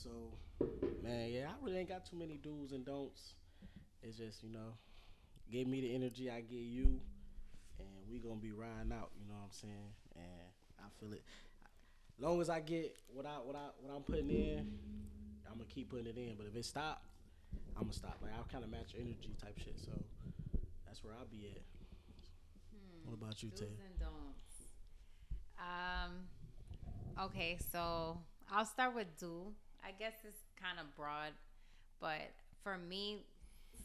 So, man, yeah, I really ain't got too many do's and don'ts. It's just, give me the energy I give you, and we gonna be riding out. You know what I'm saying? And I feel it. Long as I get what I'm putting in, I'm gonna keep putting it in. But if it stop, I'm gonna stop. Like I kind of match your energy type shit. So that's where I'll be at. What about you, Do's Tay? and don'ts. Okay, so I'll start with do. I guess it's kind of broad, but for me,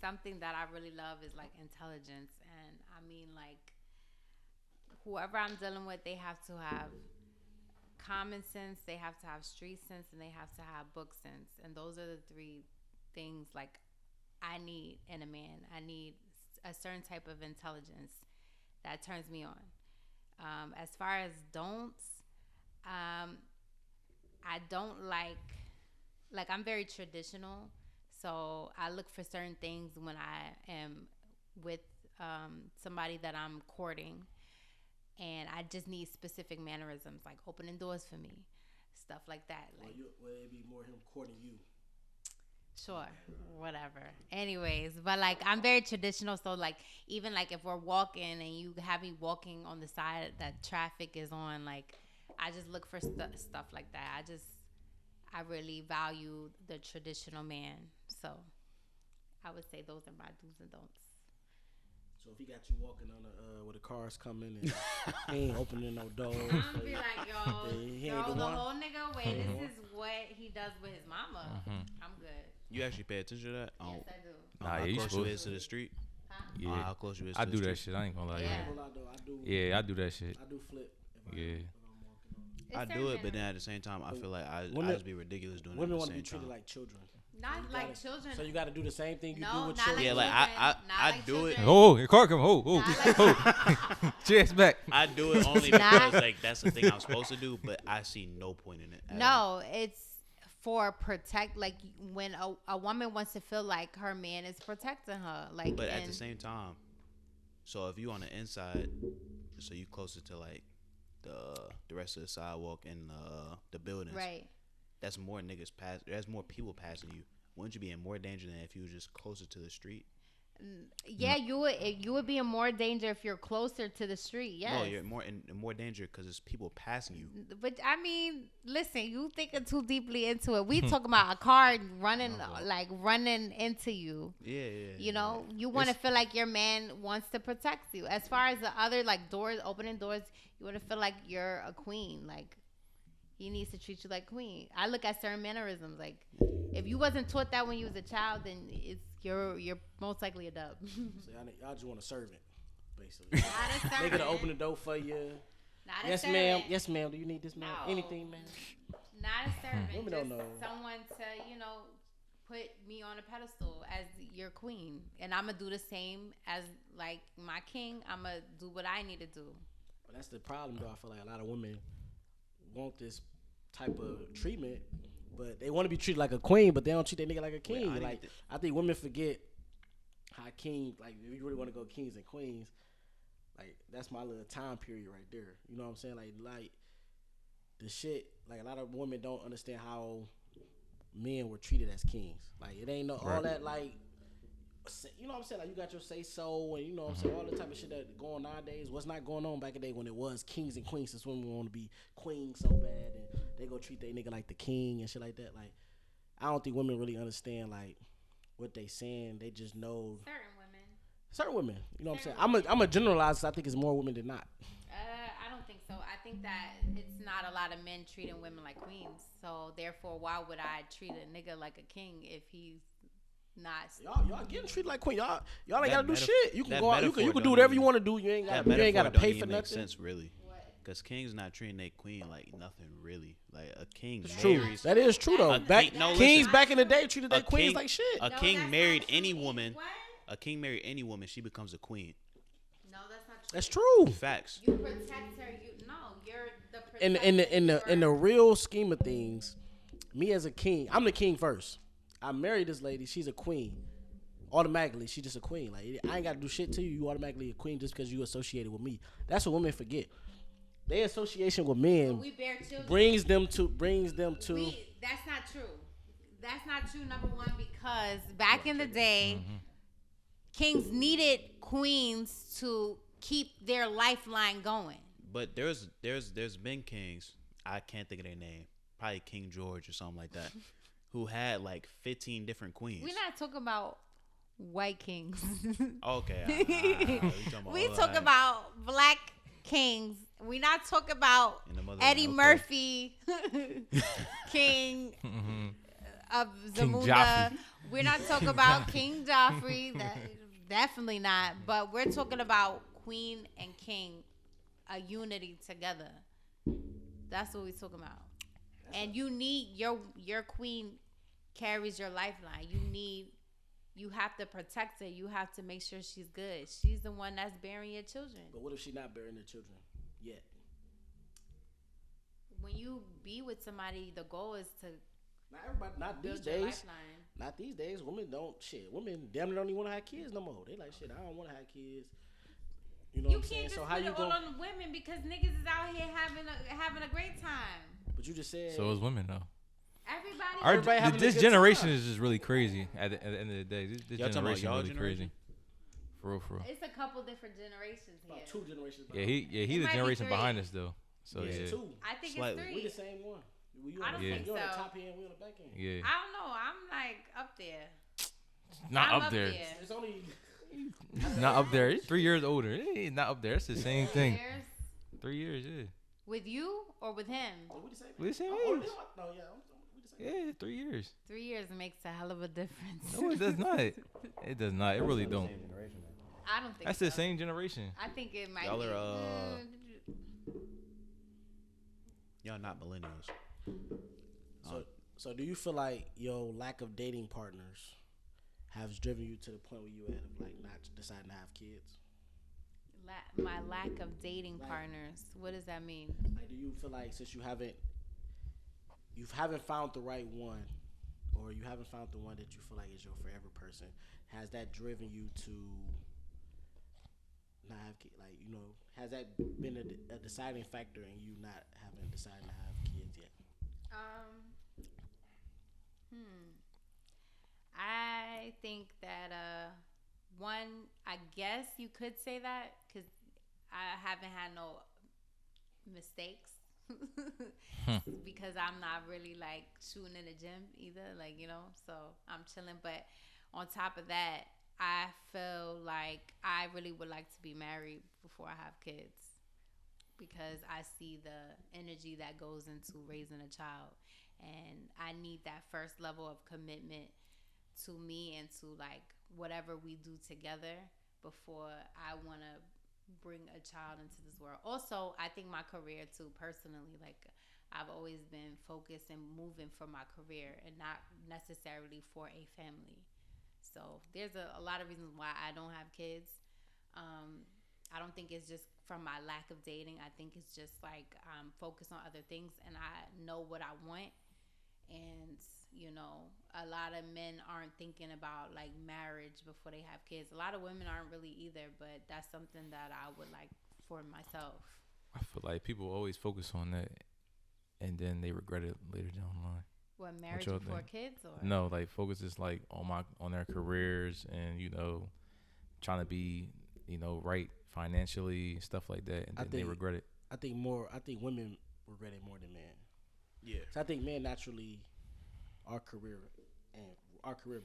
something that I really love is like intelligence, and I mean like whoever I'm dealing with, they have to have common sense, they have to have street sense, and they have to have book sense, and those are the three things like I need in a man. I need a certain type of intelligence that turns me on. As far as don'ts, um, I don't like I'm very traditional, so I look for certain things when I am with somebody that I'm courting, and I just need specific mannerisms, like opening doors for me, stuff like that. Like, Will it be more him courting you? sure, whatever. Anyways, but like I'm very traditional, so like even like if we're walking and you have me walking on the side that traffic is on, like I just look for stuff like that. I really value the traditional man, so I would say those are my do's and don'ts. So if he got you walking on where the cars coming and he ain't opening no doors, I'm gonna be like, yo, he throw ain't the the one. whole nigga away. This is what he does with his mama. I'm good. You actually pay attention to that? Yes, I do. Nah, How yeah, you close you supposed is to the street? Huh? Yeah, How close you is to I the do street? that shit. I ain't gonna lie. Yeah. Yeah, yeah, I do that shit. I do flip. Yeah. If I'm walking on. I It's do it, certain but then at the same time, I feel like I Women- just be ridiculous doing it at Women the want to same be treated time. like children. Not So you like gotta- children. So you got to do the same thing you No, do with not children. Yeah, like children. Not I like do it. children. Oh, your car come. Oh, Not oh. Chest back. I do it only Not- because like that's the thing I'm supposed to do, but I see no point in it. At all. No, it's for protect. Like when a woman wants to feel like her man is protecting her. Like, But at the same time, so if you on the inside, so you closer to like the rest of the sidewalk and the buildings, right. that's more niggas pass. There's more people passing you. Wouldn't you be in more danger than if you were just closer to the street? Yeah, you would be in more danger if you're closer to the street. Yes. No, you're in more danger because there's people passing you. But I mean, listen, you thinking too deeply into it. We talking about a car running, like running into you. Yeah. You know, you want to feel like your man wants to protect you. As far as the other, like doors, opening doors, you want to feel like you're a queen. Like he needs to treat you like queen. I look at certain mannerisms. Like if you wasn't taught that when you was a child, then you're most likely a dub. So y'all just want a servant, basically. Not a servant. Nigga to open the door for you. Not Yes, a ma'am. servant. Yes, ma'am. Do you need this, ma'am? No. Anything, ma'am? Not a servant. Women just don't know. someone to, put me on a pedestal as your queen. And I'm going to do the same as, like, my king. I'm going to do what I need to do. But that's the problem, though. I feel like a lot of women want this type of treatment, but they want to be treated like a queen, but they don't treat their nigga like a king. I think women forget how king, like, if you really want to go kings and queens, like, that's my little time period right there. You know what I'm saying? Like the shit, like, a lot of women don't understand how men were treated as kings. Like, it ain't all that, like, you know what I'm saying? Like, you got your say so, and you know what I'm saying? All the type of shit that going nowadays. What's not going on back in the day when it was kings and queens, since women want to be queens so bad, and they go treat their nigga like the king and shit like that. Like, I don't think women really understand, like, what they saying. They just know. Certain women. You know what I'm saying? I'm a generalizer. I think it's more women than not. I don't think so. I think that it's not a lot of men treating women like queens. So, therefore, why would I treat a nigga like a king if he's not? Y'all getting treated like queen. Y'all ain't gotta do metaphor- shit. You can that go out. You metaphor can do don't whatever you even- want to do. You ain't That gotta metaphor pay don't for even make nothing. sense, really. Because kings not treating their queen like nothing, really. Like a king It's true. marries. That is true though. Kings listen. back in the day treated their A queens king- like shit. A No, king that's married not true. any woman. What? A king married any woman, she becomes a queen. No, that's not true. That's true. Facts. You protect her. You're the protector. In the real scheme of things, me as a king, I'm the king first. I married this lady. She's a queen. Automatically, she's just a queen. Like, I ain't got to do shit to you. You automatically a queen just because you associated with me. That's what women forget. Their association with men we bear children. brings them to. That's not true. That's not true, number one, because back in the day, kings needed queens to keep their lifeline going. But there's been kings. I can't think of their name. Probably King George or something like that, who had like 15 different queens. We're not talking about white kings. Okay. We talk about black kings. We not talk about Eddie Murphy, King of Zamunda. We're not talking about King Joffrey. Definitely not. But we're talking about queen and king, a unity together. That's what we're talking about. And you need your queen carries your lifeline. You have to protect her. You have to make sure she's good. She's the one that's bearing your children. But what if she's not bearing the children yet? When you be with somebody, the goal is to not everybody. Not these days. Not these days. Women don't shit. Women damn near don't even want to have kids no more. They like shit. I don't want to have kids. You know what I'm saying? Can't just so how put you it all on women because niggas is out here having a great time. But you just said so is women though. Everybody this generation is just really crazy. At the end of the day, this generation is really crazy. For real. It's a couple different generations here. About 2 generations. He's the generation behind us though. So yeah. 2. I think Slightly. it's 3. We the same one. I don't think so. You on the top end, we on the back end. Yeah. I don't know. I'm like up there. Not up there. It's only not up there. He's 3 years older. He's not up there. It's the same thing. 3 years, yeah. With you or with him? We the same age. No, yeah. We the same. Yeah, 3 years. 3 years makes a hell of a difference. No, it does not. It does not. It really don't. I don't think that's so. the same generation. I think it might Y'all be. are y'all not millennials. So do you feel like your lack of dating partners has driven you to the point where you at of like not deciding to have kids? My lack of dating partners. What does that mean? Like, do you feel like since you haven't found the right one, or you haven't found the one that you feel like is your forever person, has that driven you to not have kids? Like, you know, has that been a deciding factor in you not having decided to have kids yet? I think that one, I guess you could say that because I haven't had no mistakes because I'm not really like shooting in the gym either, like, you know, so I'm chilling. But on top of that, I feel like I really would like to be married before I have kids because I see the energy that goes into raising a child, and I need that first level of commitment to me and to like whatever we do together before I want to bring a child into this world. Also, I think my career too, personally, like I've always been focused and moving for my career and not necessarily for a family. So there's a lot of reasons why I don't have kids. I don't think it's just from my lack of dating. I think it's just like I'm focused on other things and I know what I want. And, you know, a lot of men aren't thinking about like marriage before they have kids. A lot of women aren't really either, but that's something that I would like for myself. I feel like people always focus on that and then they regret it later down the line. What, marriage before kids? Or no, like focus is like on their careers and, you know, trying to be, you know, right financially, stuff like that, and then they regret it. I think women regret it more than men. Yeah. So I think men naturally are career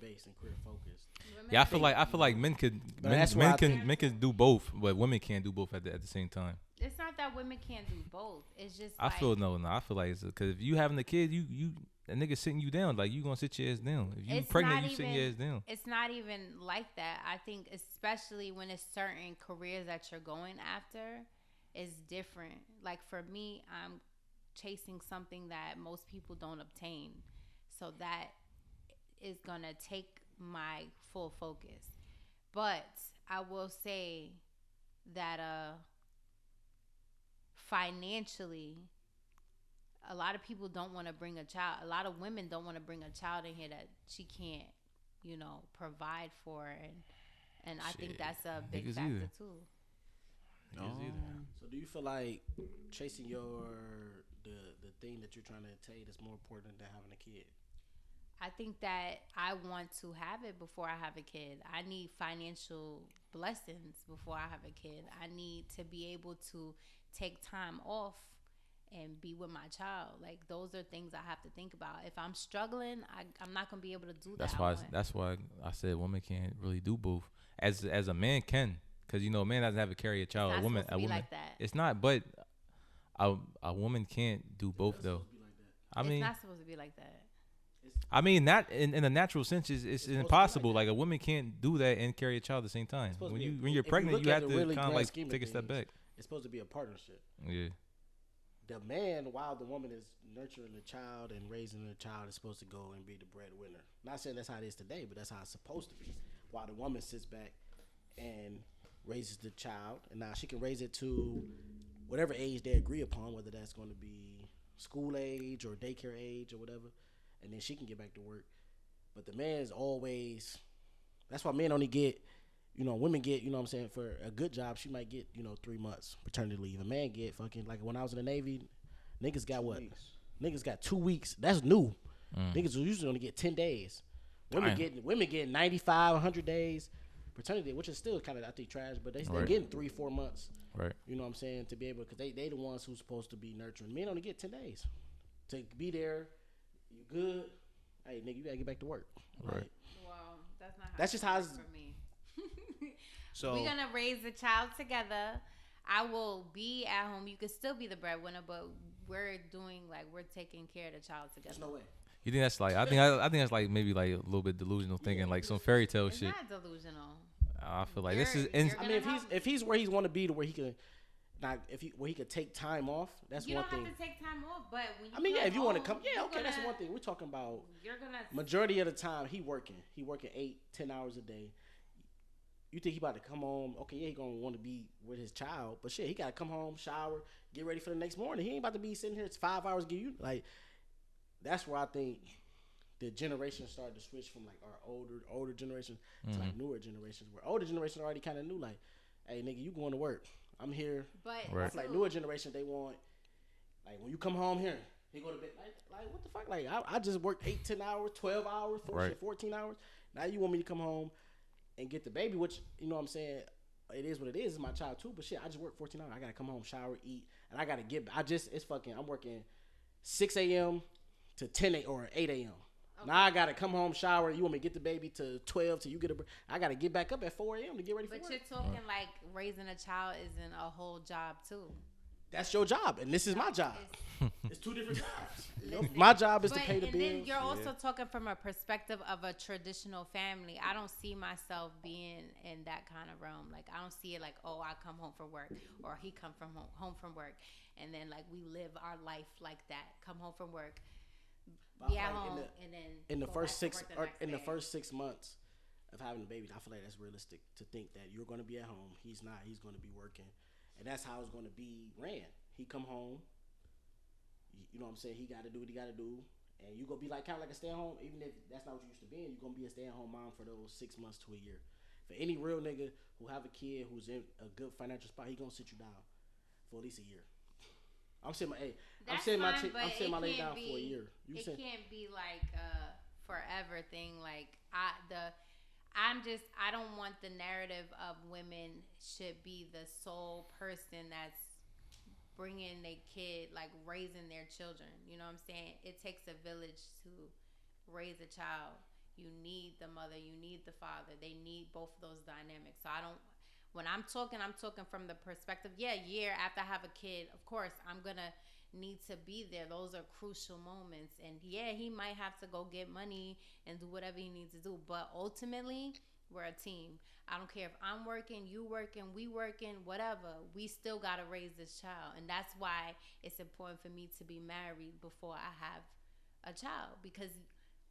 based and career focused. Yeah, I feel like men can do both, but women can't do both at the same time. It's not that women can't do both. It's just I feel like it's because if you having a kid, you a nigga sitting you down, like you gonna sit your ass down. If you pregnant, you sitting your ass down. It's not even like that. I think especially when it's certain careers that you're going after, it's different. Like for me, I'm chasing something that most people don't obtain. So that is going to take my full focus. But I will say that financially, a lot of people don't want to bring a child. A lot of women don't want to bring a child in here that she can't, you know, provide for. And I think that's a big factor too. So do you feel like chasing the thing that you're trying to attain is more important than having a kid? I think that I want to have it before I have a kid. I need financial blessings before I have a kid. I need to be able to take time off and be with my child. Like those are things I have to think about. If I'm struggling, I'm not gonna be able to do that. That's why I said women can't really do both. As a man can, because you know, a man doesn't have to carry a child. It's not A woman, supposed to be like that. It's not, but a woman can't do both though. It's not supposed to be like that. I mean, not in a natural sense, it's impossible. Like a woman can't do that and carry a child at the same time. When you're pregnant, you have to really kind of like take a step back. It's supposed to be a partnership. Yeah. The man, while the woman is nurturing the child and raising the child, is supposed to go and be the breadwinner. Not saying that's how it is today, but that's how it's supposed to be. While the woman sits back and raises the child, and now she can raise it to whatever age they agree upon, whether that's going to be school age or daycare age or whatever, and then she can get back to work. But the man is always. That's why men only get. Women get, what I'm saying, for a good job, she might get, 3 months paternity leave. A man get fucking, like when I was in the Navy, niggas got what? Niggas got 2 weeks. That's new. Niggas usually only get 10 days. Women get 95, 100 days paternity, which is still kind of, I think, trash, but they're getting 3-4 months. Right. You know what I'm saying? To be able, because they the ones who's supposed to be nurturing. Men only get 10 days. To be there, you good. Hey, nigga, you got to get back to work. Right. Well, that's not how that's just how it's for me. So we're gonna raise the child together. I will be at home. You could still be the breadwinner, but we're taking care of the child together. There's no way. You think that's like? I think that's like maybe like a little bit delusional thinking, like some fairy tale it's shit. It's not delusional. I feel like this is. I mean, if he's where he's want to be, to where he can, where he could take time off. That's one thing. You don't have to take time off, but when you if you want to come, that's one thing. We're talking about. You're gonna majority of the time he working 8-10 hours a day. You think he about to come home? Okay, yeah, he gonna want to be with his child, but shit, he gotta come home, shower, get ready for the next morning. He ain't about to be sitting here. It's 5 hours. Give you like. That's where I think the generation started to switch from like our older generation to like newer generations. Where older generation already kind of knew like, hey nigga, you going to work? I'm here. But like newer generation, they want like when you come home here, he go to bed. Like what the fuck? Like I just worked 8-10 hours, 12 hours, 14 hours. Now you want me to come home and get the baby, which, you know what I'm saying, it is what it is. It's my child too, but shit, I just work 14 hours. I got to come home, shower, eat, and I got to I'm working 6 a.m. to 10 a.m. or 8 a.m. Okay. Now I got to come home, shower. You want me to get the baby to 12 till you get I got to get back up at 4 a.m. to get ready for work. But you're talking like raising a child isn't a whole job too. That's your job, and this is my job. It's two different jobs. My job is to pay the bills. And then you're also talking from a perspective of a traditional family. I don't see myself being in that kind of realm. Like I don't see it like, oh, I come home from work, or he come from home from work, and then like we live our life like that. Come home from work, be at home, and then in the first 6 months of having a baby, I feel like that's realistic to think that you're going to be at home. He's not. He's going to be working. And that's how it's going to be ran. He come home, you know what I'm saying? He got to do what he got to do. And you going to be like kind of like a stay-at-home, even if that's not what you used to be in, you're going to be a stay-at-home mom for those 6 months to a year. For any real nigga who have a kid who's in a good financial spot, he going to sit you down for at least a year. I'm saying my lady down for a year. Can't be like a forever thing. Like I don't want the narrative of women should be the sole person that's bringing their kid, like raising their children. You know what I'm saying? It takes a village to raise a child. You need the mother, you need the father. They need both of those dynamics. So when I'm talking from the perspective, year after I have a kid, of course, I'm going to need to be there. Those are crucial moments. And he might have to go get money and do whatever he needs to do. But ultimately, we're a team. I don't care if I'm working, you working, we working, whatever. We still got to raise this child. And that's why it's important for me to be married before I have a child. Because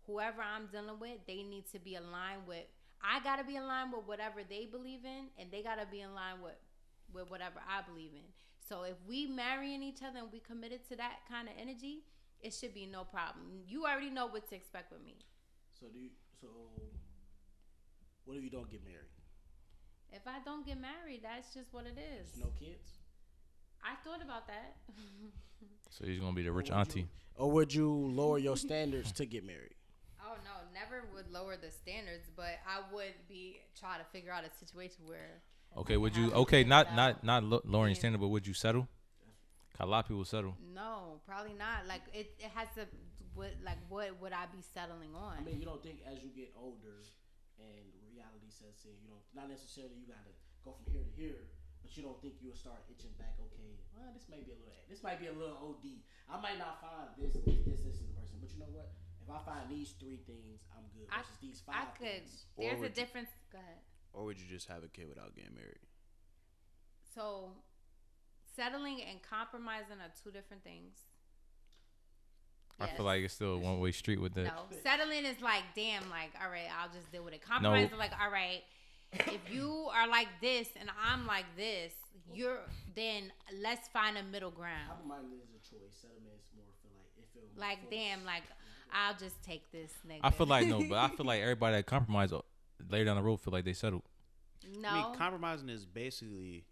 whoever I'm dealing with, they need to be aligned with. I got to be aligned with whatever they believe in, and they got to be in line with whatever I believe in. So if we marrying each other and we committed to that kind of energy, it should be no problem. You already know what to expect with me. So what if you don't get married? If I don't get married, that's just what it is. No kids? I thought about that. So he's gonna be the rich auntie. Or would you lower your standards to get married? Oh no, never would lower the standards, but I would try to figure out a situation where. Okay, would you? Okay, not lowering standard, but would you settle? A lot of people settle. No, probably not. Like it has to. What would I be settling on? I mean, you don't think as you get older and reality sets in, you don't not necessarily you gotta go from here to here, but you don't think you'll start itching back. Okay, well, this might be a little OD. I might not find this in the person, but you know what? If I find these 3 things, I'm good. Versus these 5 I could. things. There's a difference. Go ahead. Or would you just have a kid without getting married? So, settling and compromising are 2 different things. I feel like it's still a one-way street with that. No, settling is like, damn, like, all right, I'll just deal with it. Compromise is like, all right, if you are like this and I'm like this, then let's find a middle ground. Compromise is a choice. Settlement is more for like it feels like forced. Damn, like I'll just take this nigga. I feel like no, but I feel like everybody that compromise later down the road feel like they settled. No, I mean, compromising is basically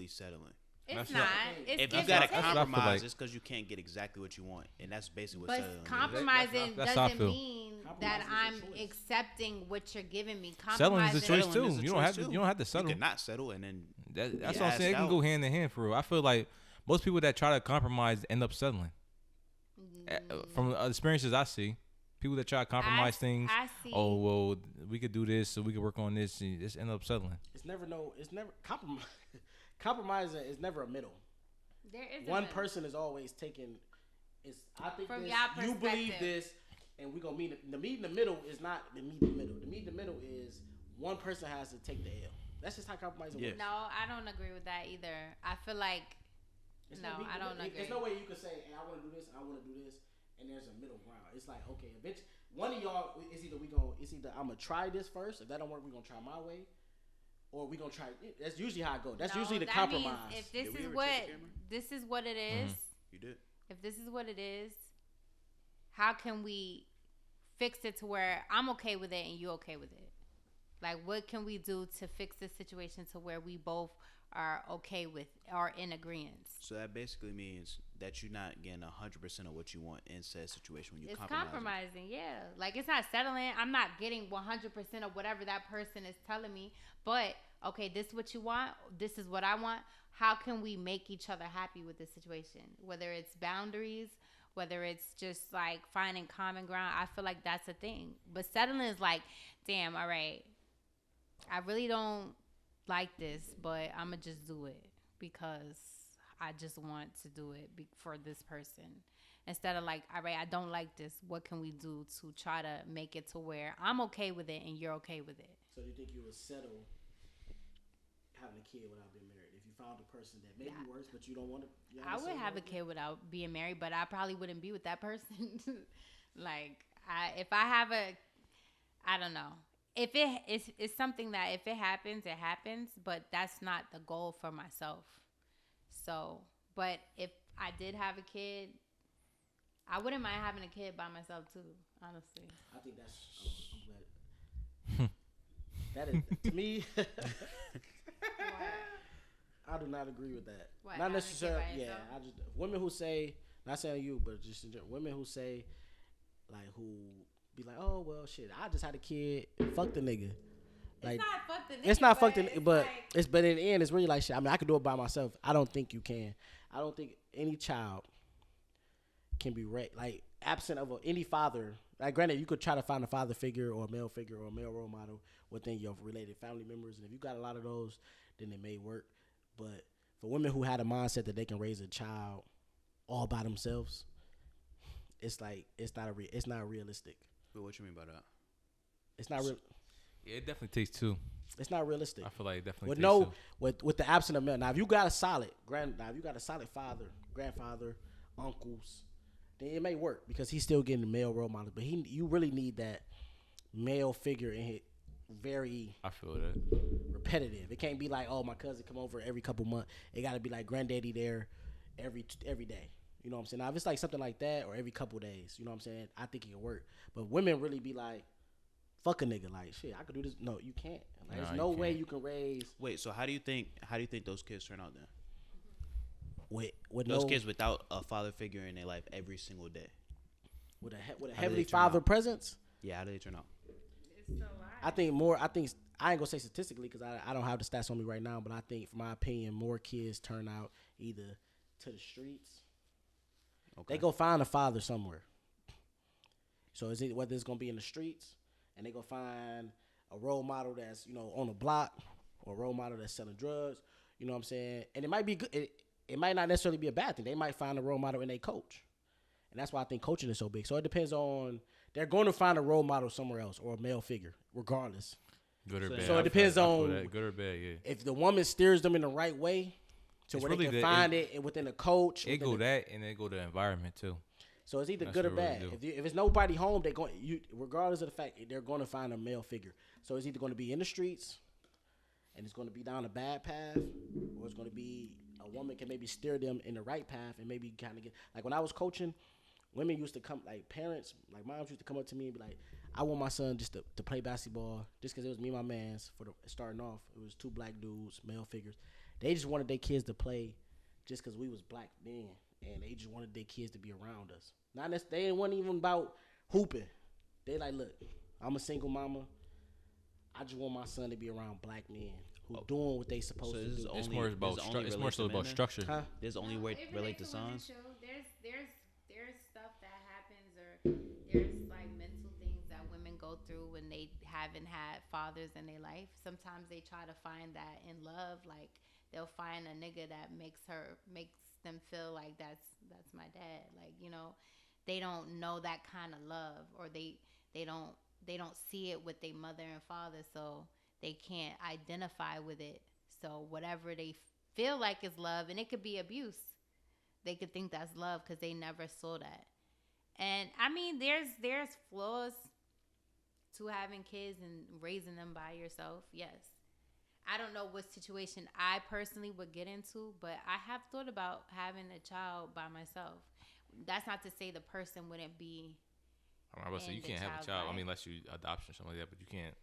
settling. It's not. It's if you gotta compromise, it's because you can't get exactly what you want, and that's basically what settling is. But compromising doesn't mean that I'm accepting what you're giving me. Settling is a choice too. You don't have to settle. You cannot settle, and then that's what I'm saying. It can go hand in hand for real. I feel like most people that try to compromise end up settling. From experiences I see, people that try to compromise things. Oh well, we could do this, so we could work on this, and just end up settling. It's never compromise. Compromising is never a middle. There is one person is always taking. I think from this, your perspective. You believe this, and we're gonna meet. The meet in the middle is not the meet in the middle. The meet in the middle is one person has to take the L. That's just how compromising works. No, I don't agree with that either. I feel like I don't agree. There's no way you can say, "Hey, I want to do this. I want to do this," and there's a middle ground. It's like, okay, bitch, one of y'all is either I'm gonna try this first. If that don't work, we're gonna try my way. Or we gonna try. That's usually how I go. That's usually the compromise. If this is what it is, you did. If this is what it is, how can we fix it to where I'm okay with it and you okay with it? Like, what can we do to fix this situation to where we both are okay with or in agreement? So that basically means that you're not getting 100% of what you want in said situation when you compromise. It's compromising, yeah. Like, it's not settling. I'm not getting 100% of whatever that person is telling me. But, okay, this is what you want. This is what I want. How can we make each other happy with this situation? Whether it's boundaries, whether it's just, like, finding common ground. I feel like that's a thing. But settling is like, damn, all right, I really don't like this, but I'm going to just do it because I just want to do it for this person. Instead of like, all right, I don't like this. What can we do to try to make it to where I'm okay with it and you're okay with it? So do you think you would settle having a kid without being married? If you found a person that maybe works, but you don't want to. I would have a kid without being married, but I probably wouldn't be with that person. Like, if I have I don't know. If it's something that if it happens, it happens, but that's not the goal for myself. So, but if I did have a kid, I wouldn't mind having a kid by myself too, honestly. I think that's, I'm glad. That is, to me, I do not agree with that. What, not necessarily, yeah. I just, women who say, not saying you, but just in general, women who say, like, who be like, oh, well, shit, I just had a kid, fuck the nigga. Like, it's not fuck the nigga. It's not fuck the nigga, but like, but in the end, it's really like shit. I mean, I could do it by myself. I don't think you can. I don't think any child can be like absent of any father. Like, granted, you could try to find a father figure or a male figure or a male role model within your related family members, and if you got a lot of those, then it may work. But for women who had a mindset that they can raise a child all by themselves, it's like it's not realistic. But what you mean by that? It's not real. Yeah, it definitely takes two. It's not realistic. I feel like it definitely takes two. With the absent of male. Now, if you got a solid father, grandfather, uncles, then it may work because he's still getting the male role model. But you really need that male figure in it. Very, I feel that, repetitive. It can't be like, oh, my cousin come over every couple months. It got to be like granddaddy there every day. You know what I'm saying? Now, if it's like something like that or every couple days, you know what I'm saying? I think it can work. But women really be like, fuck a nigga. Like, shit, I could do this. No, you can't. Like, there's no way you can raise. Wait, so how do you think those kids turn out then? With those kids without a father figure in their life every single day. with a heavily father presence. Yeah, how do they turn out? It's a lot. I think I ain't gonna say statistically because I don't have the stats on me right now, but I think, from my opinion, more kids turn out either to the streets. Okay. They go find a father somewhere. So is it whether it's gonna be in the streets, and they go find a role model that's on the block, or a role model that's selling drugs. You know what I'm saying? And it might be good. It might not necessarily be a bad thing. They might find a role model in their coach, and that's why I think coaching is so big. So it depends on. They're going to find a role model somewhere else, or a male figure, regardless. Good or bad. So it depends on good or bad. Yeah. If the woman steers them in the right way, to where they can find it within a coach. It go that, and it go the environment too. So it's either good or bad. If it's nobody home, regardless of the fact, they're going to find a male figure. So it's either going to be in the streets, and it's going to be down a bad path, or it's going to be a woman can maybe steer them in the right path, and maybe kind of get, like when I was coaching. Women used to come, like parents, like moms used to come up to me and be like, I want my son just to play basketball, just because it was me and my mans starting off. It was two black dudes, male figures. They just wanted their kids to play just because we was black then, and they just wanted their kids to be around us. They wasn't even about hooping. They like, look, I'm a single mama. I just want my son to be around black men who doing what they supposed to do. It's more so about structure. Huh? There's only way to relate to sons. There's stuff that happens, or there's like mental things that women go through when they haven't had fathers in their life. Sometimes they try to find that in love, like they'll find a nigga that makes them feel like that's my dad. Like, they don't know that kind of love, or they don't see it with their mother and father, so they can't identify with it. So whatever they feel like is love, and it could be abuse. They could think that's love because they never saw that. And I mean, there's flaws to having kids and raising them by yourself. Yes. I don't know what situation I personally would get into, but I have thought about having a child by myself. That's not to say the person wouldn't be. I was say you can't have a child. Life. I mean, unless you adoption or something like that, but you can't.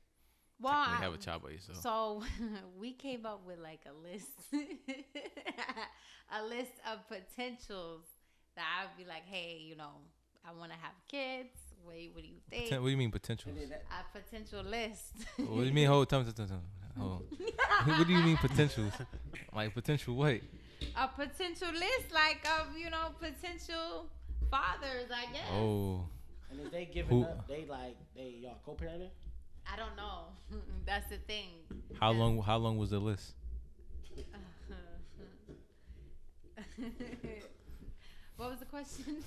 Well, have a child by yourself. So we came up with like a list, a list of potentials that I'd be like, hey, I want to have kids. What do you think? What do you mean potentials? A potential list. What do you mean? Hold on. What do you mean potentials? Like potential what? A potential list, like of potential fathers, I guess. Oh. And if they giving up, they y'all co-parenting? I don't know. That's the thing. How long was the list? What was the question?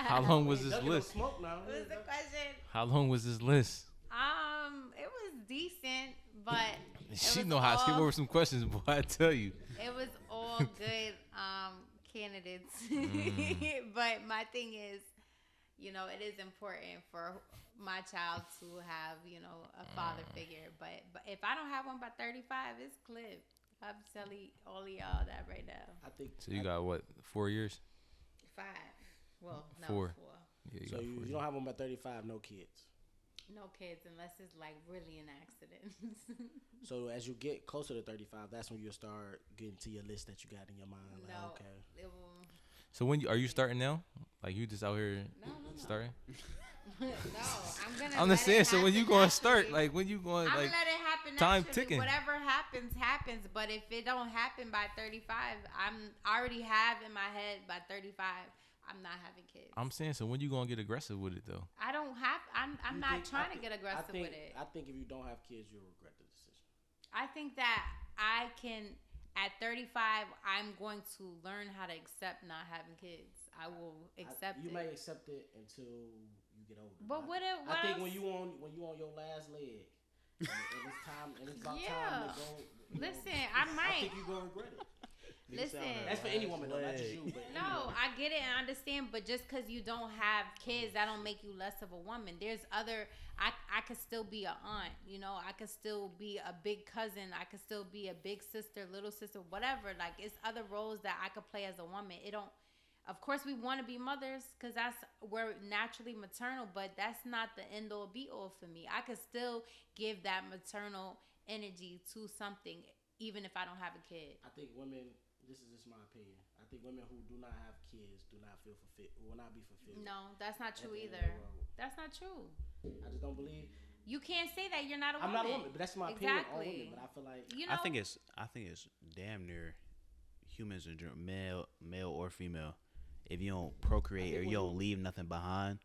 How long was this list? Smoke now. What was the question? How long was this list? It was decent, but she know how to skip over some questions, boy. I tell you. It was all good candidates, but my thing is, it is important for my child to have, a father figure. But if I don't have one by 35, it's clipped. I'm telling all of y'all that right now. I think so. You got what? 4 years? 5. Well, no, 4. Yeah, so you don't have one by 35, no kids. No kids unless it's like really an accident. So as you get closer to 35, that's when you'll start getting to your list that you got in your mind. Like, no, okay. So are you starting now? Like you just out here starting? No, I'm just saying. So when you going to start? Like when you going? I'm like gonna let it happen. Time naturally. ticking. Whatever happens. But if it don't happen by 35, I already have in my head by 35. I'm not having kids. I'm saying. So when you gonna get aggressive with it though? I don't have. I'm not trying to get aggressive with it. I think if you don't have kids, you'll regret the decision. I think that I can. At 35, I'm going to learn how to accept not having kids. I will accept it. You may accept it until you get older. But I think when you on your last leg, and it's about time to go. Listen, I might. I think you gonna regret it. Listen, that's for any woman, though, not just you. But no, I get it and I understand. But just because you don't have kids, that don't make you less of a woman. There's other. I could still be an aunt. I could still be a big cousin. I could still be a big sister, little sister, whatever. Like it's other roles that I could play as a woman. It don't. Of course, we want to be mothers because we're naturally maternal. But that's not the end all be all for me. I could still give that maternal energy to something, even if I don't have a kid. I think women. This is just my opinion. I think women who do not have kids do not feel fulfilled. Will not be fulfilled. No, that's not true either. That's not true. I just don't believe. You can't say that you're not a woman. I'm not a woman, but that's my opinion on women. But I feel like I think it's damn near humans in general, male or female. If you don't procreate or you don't leave nothing behind,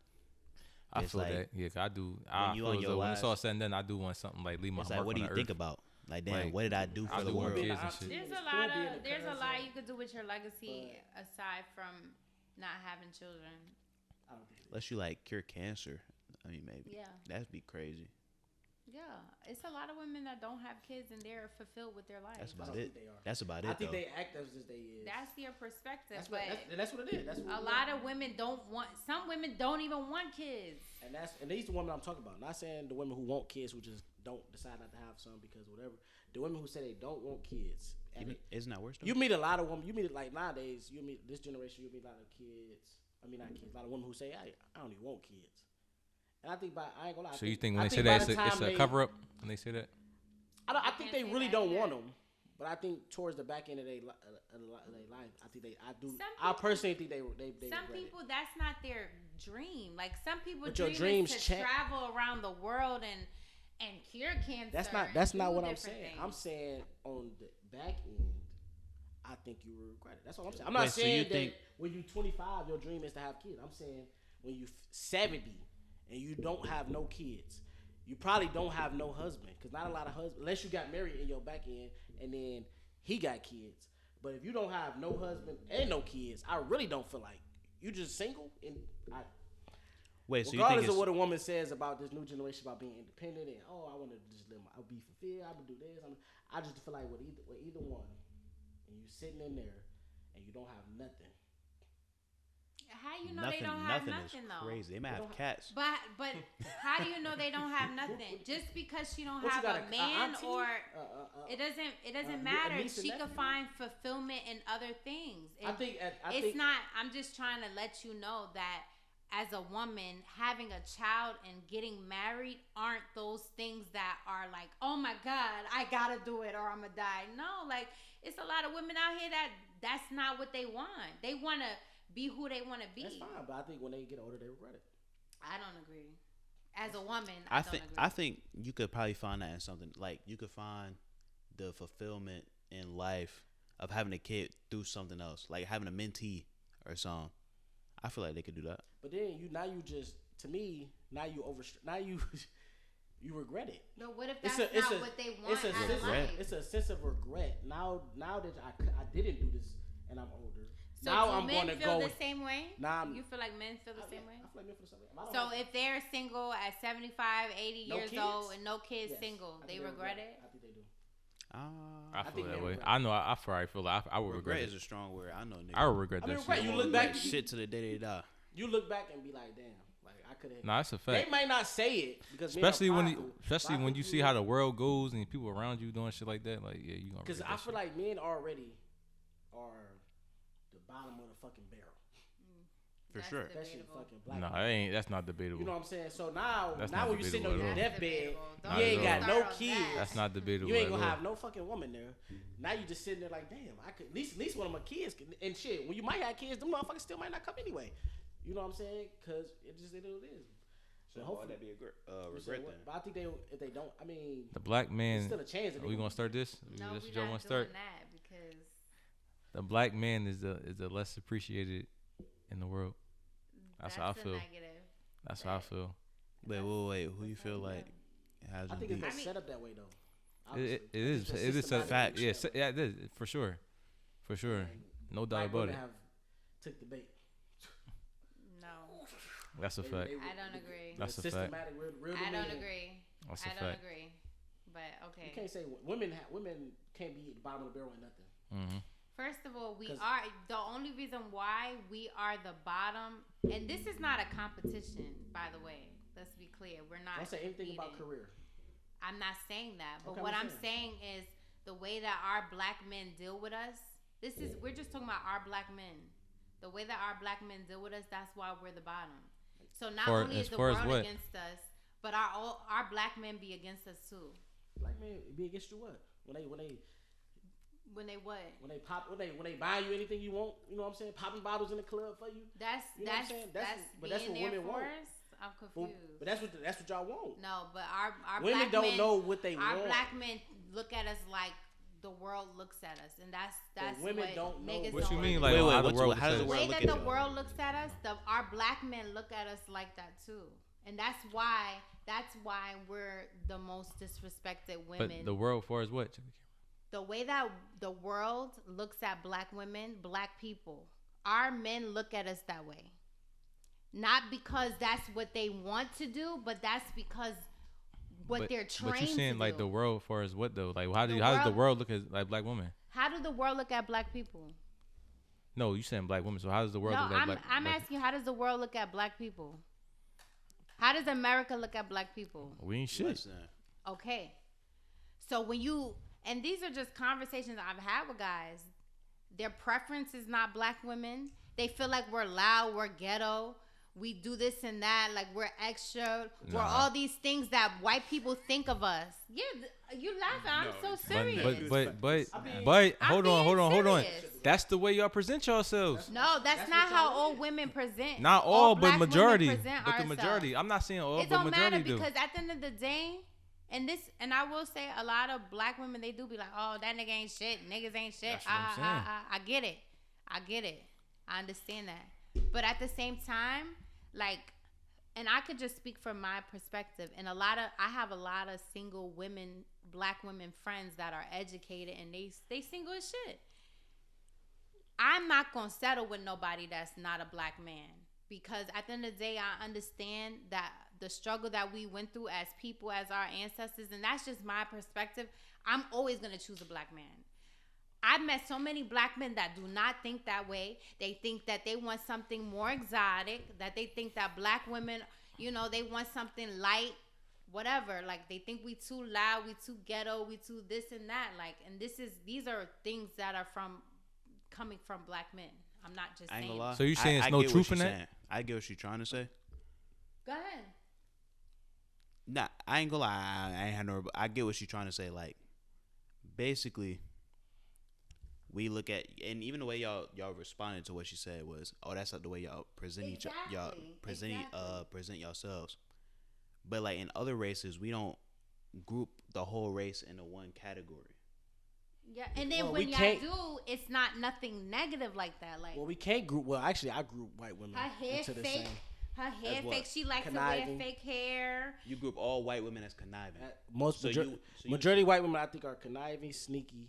I feel like, that. Yeah, I do. When it's all said and done, I do want something like leave my mark on the earth. What do you think about? Like, damn, like, what did I do for the world? There's a lot you could do with your legacy aside from not having children. Unless you like cure cancer. I mean, maybe. Yeah. That'd be crazy. Yeah, it's a lot of women that don't have kids and they're fulfilled with their life. That's about it. That's about it. I think they act as they is. That's their perspective. That's what it is. That's what a lot of women don't want. Some women don't even want kids. And these the women I'm talking about. Not saying the women who want kids who just don't decide not to have some because whatever. The women who say they don't want kids. Isn't that worse? You meet a lot of women. You meet like nowadays. You meet this generation. You meet a lot of kids. I mean not kids. A lot of women who say I don't even want kids. And I think I ain't gonna lie. So you think when they say that it's a cover up when they say that? I think they really don't want them, but I think towards the back end of their life, I personally think they some people it. That's not their dream. Like some people dream is to travel around the world and cure cancer. That's not what I'm saying. Things. I'm saying on the back end, I think you will regret it. That's what I'm saying. I'm not saying that when you're 25, your dream is to have kids. I'm saying when you're 70. And you don't have no kids, you probably don't have no husband. Because not a lot of husbands, unless you got married in your back end and then he got kids. But if you don't have no husband and no kids, I really don't feel like you just single. And regardless of what a woman says about this new generation about being independent and I want to just I'll be fulfilled, I would do this. I just feel like with either one, and you sitting in there and you don't have nothing. How you know they don't have nothing though? Crazy. They might have cats. But how do you know they don't have nothing? Just because she don't have a man or it doesn't matter. She could find fulfillment in other things. I'm just trying to let you know that as a woman, having a child and getting married aren't those things that are like, oh my God, I gotta do it or I'm gonna die. No, like it's a lot of women out here that's not what they want. They wanna be who they want to be. That's fine, but I think when they get older, they regret it. I don't agree. As a woman, I think you could probably find that in something like you could find the fulfillment in life of having a kid through something else, like having a mentee or something. I feel like they could do that. But then you regret it. No, what if that's not what they want out of life? It's a sense of regret. Now that I didn't do this and I'm older. So now do I'm men gonna feel go the same way? You feel like men feel the same way? I feel like men feel the same way. So if they're single at 75, 80 years old and no kids single, they regret it? I think they do. I feel that way. I know. I probably feel like I would regret it. Regret is a strong word. I know. Nigga. I would regret that shit. You look back, shit to the day they die. You look back and be like, damn. Like I could have. Nah, that's a fact. They might not say it because especially when you see how the world goes and people around you doing shit like that. Like you gonna. Because I feel like men already are the bottom of the fucking barrel. For sure. Especially fucking black. No, that's not debatable. You know what I'm saying? So now when you sitting on your deathbed, you ain't got no kids. That's not debatable. You ain't gonna have no fucking woman there. Now you just sitting there like, damn, I could at least one of my kids and shit. When you might have kids, them motherfuckers still might not come anyway. You know what I'm saying? Because it is what it is. So hopefully that'd be a regret then. But I think if they don't, I mean, the black man. Still a chance. Are we gonna start this? No, we're not doing that because the black man is the less appreciated in the world. That's how I feel. Negative. That's how I feel. Wait. Who you feel like has? I think it's set up that way though. It is a fact. Yeah, it is for sure. No doubt about it. Took the bait. No. That's a fact. I don't agree. That's a fact. I don't agree. That's a fact. I don't agree. But okay. You can't say women can't be at the bottom of the barrel and nothing. Mm-hmm. First of all, we are the only reason why we are the bottom, and this is not a competition, by the way. Let's be clear. We're not. Don't say anything about career. I'm not saying that, but what I'm saying is the way that our black men deal with us. We're just talking about our black men. The way that our black men deal with us, that's why we're the bottom. So not only is the world against us, but our black men be against us too. Black men be against you what? When they When they what? When they buy you anything you want, you know what I'm saying? Popping bottles in the club for you. That's that's what women want. I'm confused. But that's what y'all want. No, but our women black don't men, know what they want. Our black men look at us like the world looks at us, and that's but women what don't know. Niggas what don't you mean? like How does the world looks at us? Our black men look at us like that too, and that's why we're the most disrespected women. But the world for us what? The way that the world looks at black women, black people, our men look at us that way. Not because that's what they want to do, but that's because they're trained to do. But you're saying like the world for us what though? Like how does the world look at like black women? How do the world look at black people? No, you saying black women. So how does the world look at black people? I'm asking you, how does the world look at black people? How does America look at black people? We ain't shit. Okay. So when you... And these are just conversations I've had with guys. Their preference is not black women. They feel like we're loud, we're ghetto, we do this and that, like we're extra, we're all these things that white people think of us. Yeah, you laughing? I'm so serious. But hold on. That's the way y'all present yourselves. No, that's not how all women present. Not all, but majority. But the majority. I'm not saying all, it but majority do. It don't matter because at the end of the day. And I will say a lot of black women, they do be like, oh, that nigga ain't shit. Niggas ain't shit. I get it. I understand that. But at the same time, like, and I could just speak from my perspective. And I have a lot of single women, black women friends that are educated and they single as shit. I'm not going to settle with nobody that's not a black man. Because at the end of the day, I understand that the struggle that we went through as people, as our ancestors, and that's just my perspective. I'm always going to choose a black man. I've met so many black men that do not think that way. They think that they want something more exotic, that they think that black women, you know, they want something light, whatever. Like, they think we too loud, we too ghetto, we too this and that. Like, and these are things that are coming from black men. I'm not just saying. Lie. So you saying there's no truth in that? Saying. I get what you're trying to say. Go ahead. Nah, I ain't gonna lie. I ain't had no. I get what you're trying to say. Like, basically, we look at, and even the way y'all responded to what she said was, oh, that's not the way y'all present present yourselves. But like in other races, we don't group the whole race into one category. Yeah, and then when y'all do, it's not nothing negative like that. Like, well, we can't group. Well, actually, I group white women into the same. Her hair fake. She likes to wear fake hair. You group all white women as conniving. Majority white women, I think, are conniving, sneaky,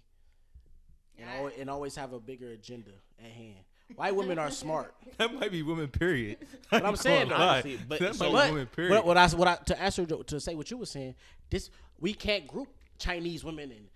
and always have a bigger agenda at hand. White women are smart. That might be women, period. But I'm saying, though, women, period. To answer to say what you were saying, we can't group Chinese women and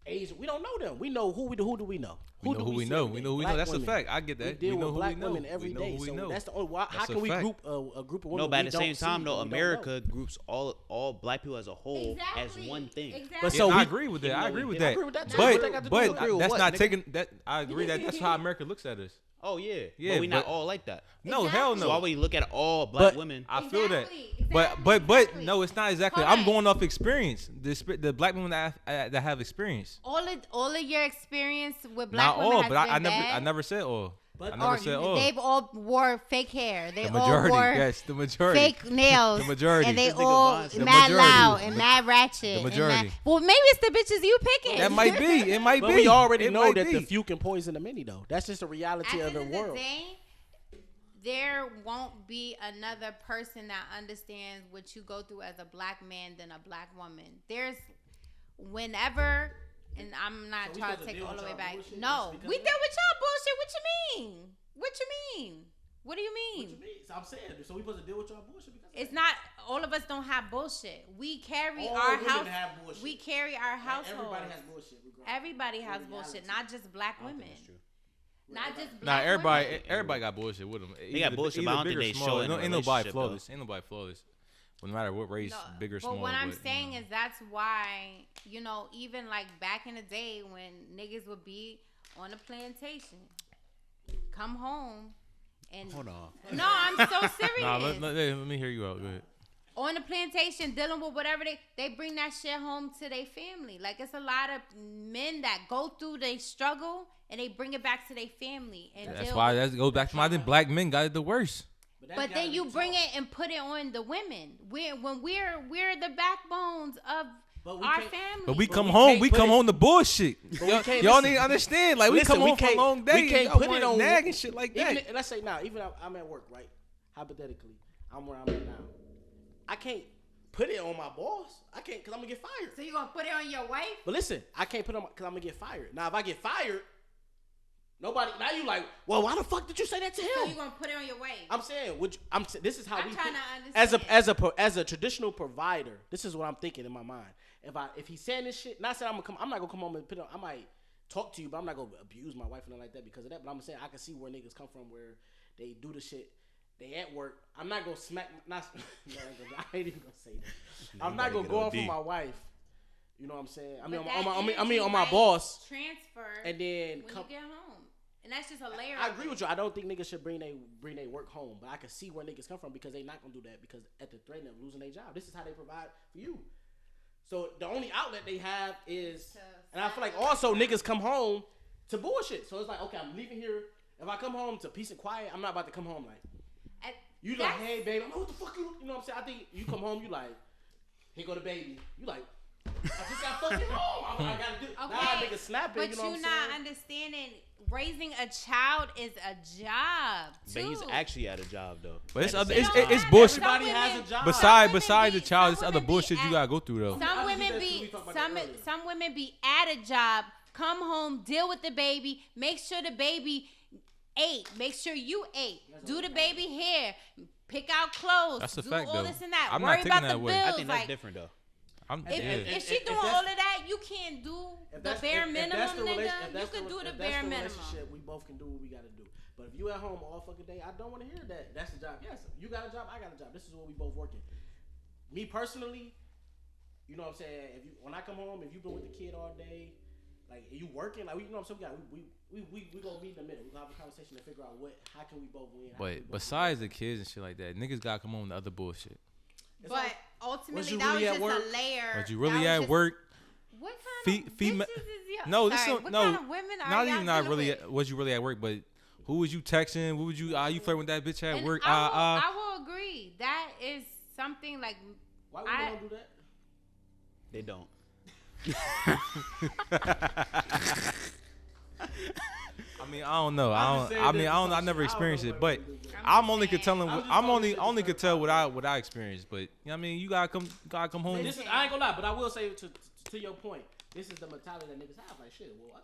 Asian. We don't know them. We know who do we know? We know who we know. We know who we know. That's a fact. I get that. We deal with black women every day. So that's the only. How can we group a group of women? No, but at the same time, though, America groups all black people as a whole as one thing. Exactly. But so I agree with that. I agree with that. But that's not taking that. I agree that that's how America looks at us. Oh yeah, but we not all like that. No, hell no. So why would you look at all black women? I feel that. But no, it's not exactly. I'm going off experience. The black women that have experience. All of your experience with black women. Not all, but I never said all. But they've all wore fake hair. They the majority, all wore the majority. Fake nails. The majority. And they all mad loud and mad ratchet. The majority. Well, maybe it's the bitches you picking. That might be. It might be. But we already know that the few can poison the many, though. That's just the reality of the world. There won't be another person that understands what you go through as a black man than a black woman. There's whenever... And I'm not trying to take it all the way back. No, we deal with y'all bullshit. What you mean? What do you mean? So I'm saying, so we supposed to deal with y'all bullshit because it's not. All of us don't have bullshit. We carry our house. We carry our household. Everybody has bullshit. Everybody has bullshit, not just black women. Not just black women. Everybody got bullshit with them. They got bullshit, but I don't think they show it. Ain't nobody flawless. Ain't nobody flawless. No matter what race, big or small. But what I'm saying is that's why, even like back in the day when niggas would be on a plantation, come home and... Hold on. No, I'm so serious. Nah, let me hear you out. Go ahead. on the plantation dealing with whatever they bring that shit home to their family. Like, it's a lot of men that go through they struggle and they bring it back to their family. And that's why that goes back to my black men got it the worst. But then you bring it and put it on the women. We're the backbones of our family. But we come home to bullshit. Y'all need to understand. Like, we come home from a long day. We can't put it on nag and shit like that. Let's say now, even I'm at work, right? Hypothetically, I'm where I'm at now. I can't put it on my boss. I can't, because I'm going to get fired. So you going to put it on your wife? But listen, I can't put it on because I'm going to get fired. Now, if I get fired, nobody, now you like, well, why the fuck did you say that to him? So you going to put it on your wife? I'm saying, this is how I'm we trying to understand. As a traditional provider, this is what I'm thinking in my mind. If he's saying this shit, not saying I'm not going to come home and put it on, I might talk to you, but I'm not going to abuse my wife or nothing like that because of that. But I'm saying I can see where niggas come from where they do the shit. They at work. I'm not gonna smack. I ain't even gonna say that. I'm not gonna go off on my wife. You know what I'm saying? I mean on my boss. Transfer. And then when you get home, and that's just a layer. I agree with you. I don't think niggas should bring they work home, but I can see where niggas come from because they not gonna do that because at the threat of losing their job. This is how they provide for you. So the only outlet they have is, and I feel like also niggas come home to bullshit. So it's like, okay, I'm leaving here. If I come home to peace and quiet, I'm not about to come home like. You like, hey, babe, I'm like, what the fuck you know what I'm saying? I think you come home, you like, here go the baby. You like, I just got fucking home. I gotta do it. Okay, now nigga snapping, but you know what I'm saying? But you're not understanding, raising a child is a job, too. But he's actually at a job, though. But it's bullshit. Everybody has a job. Besides the child, it's other bullshit you gotta go through, though. Some women be at a job, come home, deal with the baby, make sure the baby ate. Make sure you ate. Do the baby hair. Pick out clothes. That's a do fact, all though. This and that. I'm Worry not about taking the that way. bills. I think that's different, though. If she doing all of that, you can't do the bare minimum, nigga. You can do the bare minimum. We both can do what we gotta do. But if you at home all fucking day, I don't want to hear that. That's the job. Yes, you got a job. I got a job. This is what we both working. Me personally, you know what I'm saying. When I come home, if you've been with the kid all day. Like, are you working? Like, you know what I'm saying? We gonna meet in the middle. We gonna have a conversation to figure out how can we both win. But besides the kids and shit like that, niggas gotta come on the other bullshit. But ultimately, that was just a layer. Was you really at work? What kind of bitches is y'all? No, what kind of women are not y'all even not really. with? Was you really at work? But who was you texting? What would you? You flirting with that bitch at work? I will agree. That is something like. Why women don't do that? They don't. I mean, I don't know. I never experienced it, but I only could tell what I experienced. But you know what I mean, you gotta come home. Listen, I ain't gonna lie, but I will say to your point, this is the mentality that niggas have. Like, shit, well,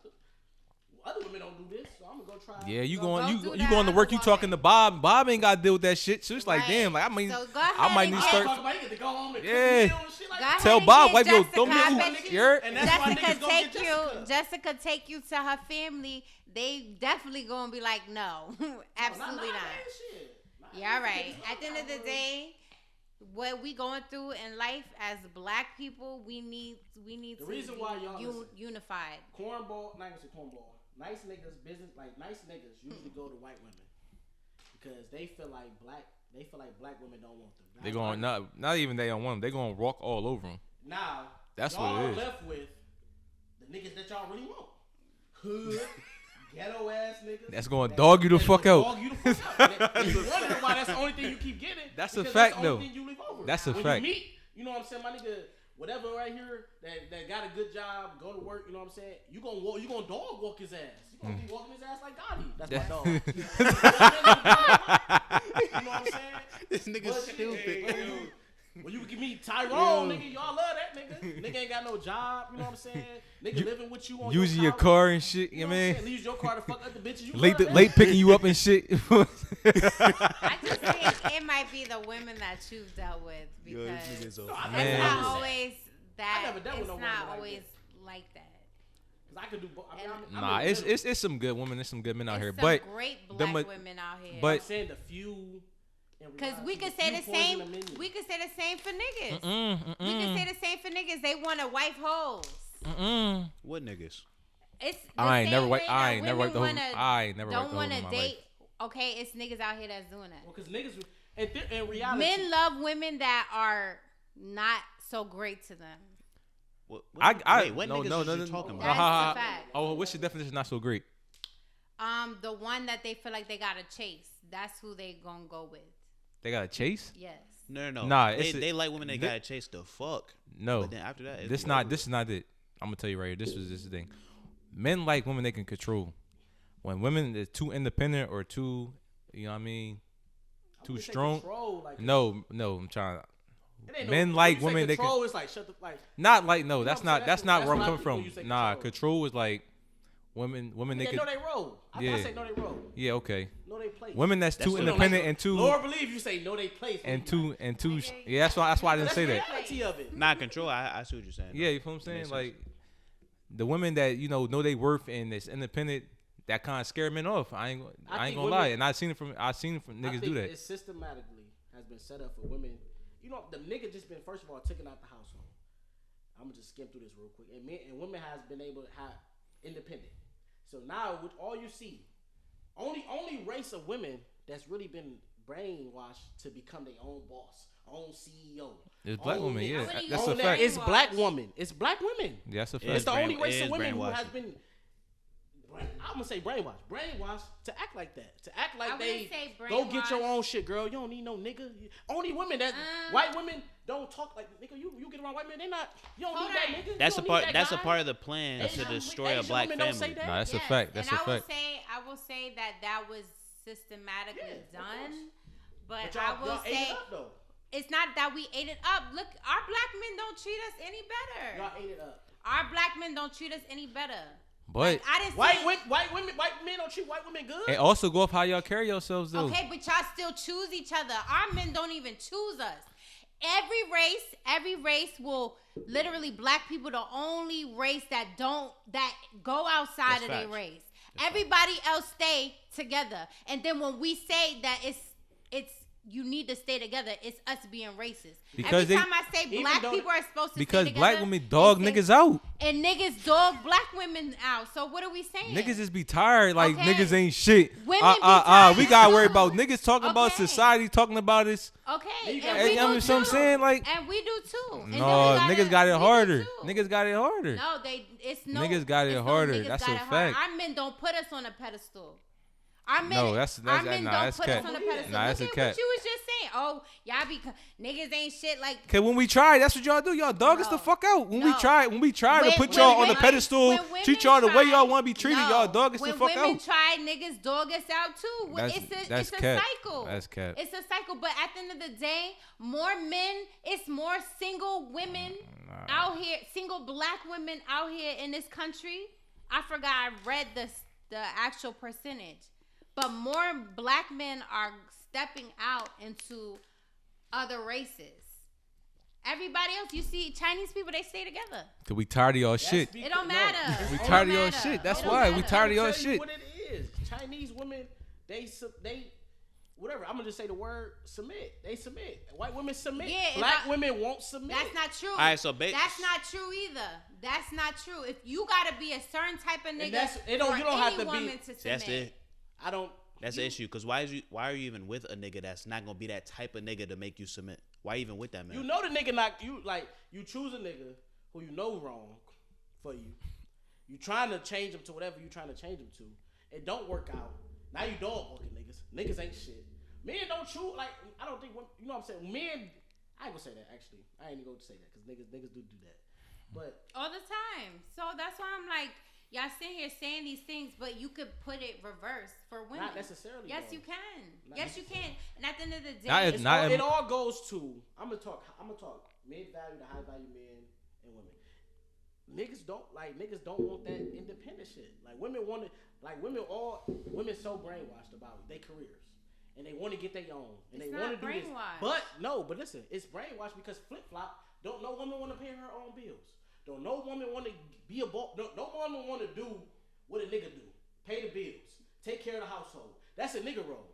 other women don't do this, so I'm gonna go try. Yeah, you going to work? You talking to Bob? Bob ain't got to deal with that shit. So it's like, damn, like I mean, so I might need to start. To go home and yeah. Tell Bob, wife, yo, throw me Jessica take you to her family. They definitely gonna be like, no, absolutely not. Yeah, right. At the end of the day, what we going through in life as black people, we need the to reason why y'all unified. Cornball, not even say cornball. Nice niggas usually go to white women because they feel like black women don't want them. They going not even they don't want them. They gonna walk all over them. Now that's y'all what it is. Left with the niggas that y'all really want. Hood, ghetto ass niggas. That's gonna dog you the fuck out. Dog you the fuck out. You wondering why that's the only thing you keep getting. That's a fact though. That's a when fact. You meet, you know what I'm saying, my nigga. Whatever right here that got a good job, go to work, you know what I'm saying? You gonna dog walk his ass. You gonna be walking his ass like Gotti. That's my dog. You know what I'm saying? This nigga's stupid. When you give me Tyrone, nigga, y'all love that nigga. Nigga ain't got no job, you know what I'm saying? Nigga living with you on using your car and shit, you know what I mean? Use your car to fuck other bitches. Late picking you up and shit. I just think it might be the women that you've dealt with because it's not always that. It's not always like that. I could do both. Nah, it's some good women. There's some good men out here, but great black women out here. But I'm saying the few. Because we could say the same. We could say the same for niggas. We could say the same for niggas. They want to wife hoes. What niggas? It's I ain't never wiped the don't want to date. Okay, it's niggas out here that's doing that. Well, because niggas, in reality, men love women that are not so great to them. What What niggas you talking about? That's the fact. Oh, what's your definition? Not so great. The one that they feel like they gotta chase. That's who they gonna go with. They gotta chase? Yes. No. Nah, they like women that gotta chase the fuck. No. But then after that, this is not it. I'm gonna tell you right here. This is the thing. Men like women they can control. When women is too independent or too, you know what I mean, too strong. No, I'm trying. Men like women they can. Is like shut the like. Not like no. That's not where I'm coming from. Nah, control is like women they can. Know they roll. I say know they roll. Yeah, okay. Know they place. Women that's too independent and too. Lord believe you say know they place. And too. Yeah, that's why I didn't say that. Of it. Not control. I see what you're saying. Yeah, you feel what I'm saying? Like the women that know they worth and is independent. That kind of scare men off. I ain't gonna lie, and I seen it from niggas do that. It systematically has been set up for women. The nigga just been first of all taken out the household. I'm gonna just skim through this real quick. And women has been able to have independent. So now with all you see, only race of women that's really been brainwashed to become their own boss, own CEO. It's black women, yeah. That's a fact. It's black women. It's black women. Yeah, that's a fact. It's the only race of women who has been. I'm gonna say brainwash to act like that, to act like they go get your own shit, girl. You don't need no nigga. Only women that white women don't talk like nigga. You get around white men, they not. You don't need that nigga. That's a part. That's a part of the plan to destroy a black family. No, that's a fact. That's a fact. I will say that was systematically done, but I will say it's not that we ate it up. Look, our black men don't treat us any better. Y'all ate it up. Our black men don't treat us any better. But like, I didn't white men don't treat white women good. And also go off how y'all carry yourselves though. Okay, but y'all still choose each other. Our men don't even choose us. Every race will literally black people the only race that go outside of their race. Everybody else stay together. And then when we say that it's you need to stay together, it's us being racist. Because every time I say black people are supposed to stay together. Because black women dog niggas out. And niggas dog black women out. So what are we saying? Niggas just be tired. Like niggas ain't shit. Women be tired. We gotta worry about niggas talking about society, talking about this. Okay. And we do too. I'm saying like. And we do too. And no, niggas got it harder. Niggas got it harder. No, niggas got it harder. That's a fact. Our men don't put us on a pedestal. Our men, no, that's our men nah, don't that's put cat. us on a pedestal. Nah, that's Look a at cat. what you was just saying. Oh, y'all be niggas ain't shit like. Cause when we try, that's what y'all do. Y'all dog us the fuck out. When we try to put y'all on the pedestal, treat y'all the way y'all want to be treated. Y'all dog us the fuck out. When women try, niggas dog us out too. It's a cycle. That's cat. It's a cycle. But at the end of the day, more men. It's more single women out here. Single black women out here in this country. I forgot. I read the actual percentage. But more black men are stepping out into other races. Everybody else, you see Chinese people, they stay together. Cause we tired of y'all shit. It don't matter. We tired of y'all shit. That's why we tired of y'all shit. What it is? Chinese women, they whatever. I'm gonna just say the word submit. They submit. White women submit. Yeah, black women won't submit. That's not true. All right, so that's not true either. That's not true. If you gotta be a certain type of nigga, you don't have to woman be. To submit. That's it. I don't. That's the issue. Cause why are you even with a nigga that's not gonna be that type of nigga to make you submit? Why even with that man? You know the nigga not you like you choose a nigga who you know wrong for you. You trying to change him to whatever you trying to change him to. It don't work out. Now you dog walking niggas. Niggas ain't shit. Men don't choose like I don't think you know what I'm saying. Men, I ain't gonna say that actually. I ain't even gonna say that because niggas do that. But all the time. So that's why I'm like. Y'all sitting here saying these things, but you could put it reverse for women. Not necessarily. Yes, though. you can. Yes, you can. And at the end of the day, it all goes to. I'm gonna talk mid value to high value men and women. Niggas don't want that independent shit. Like women so brainwashed about their careers. And they want to get their own. And it's they want to do this. But listen, it's brainwashed because flip flop. Don't no woman want to pay her own bills. Don't no woman want to be a boss. No woman want to do what a nigga do. Pay the bills. Take care of the household. That's a nigga role.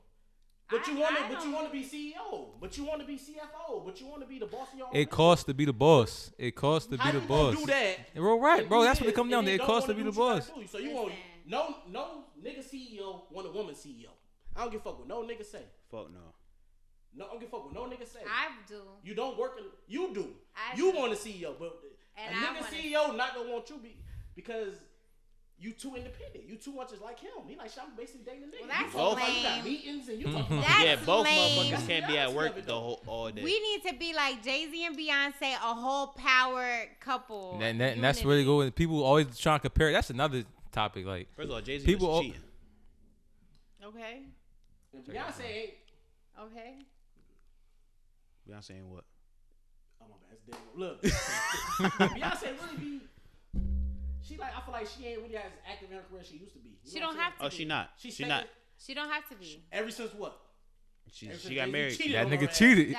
But you want to be CEO. But you want to be CFO. But you want to be the boss of your own. It costs to be the boss. It costs to be the boss. Do that. Bro, right, bro. That's what it comes down to. It costs to be the boss. So you want no nigga CEO want a woman CEO. I don't give a fuck what no nigga say. Fuck no. No, I don't give a fuck what no nigga say. I do. You don't work. You do. You want a CEO, but and a nigga CEO not gonna want you because you too independent. You too much is like him. He like, I'm basically dating a nigga. Well, that's lame. You got meetings and you talking about yeah, both lame. motherfuckers can't be at work all day. We need to be like Jay-Z and Beyonce, a whole power couple. And that's where they go. People always trying to compare. That's another topic. Like, first of all, Jay-Z was cheating. Okay. And Beyonce ain't. Okay. Beyonce ain't what? Oh my bad, it's different. Look, Beyonce really be. She like, I feel like she ain't really as active in her career as she used to be. She don't have to. Oh, she not. She not. She don't have to be. Ever since what? She got married. That nigga cheated.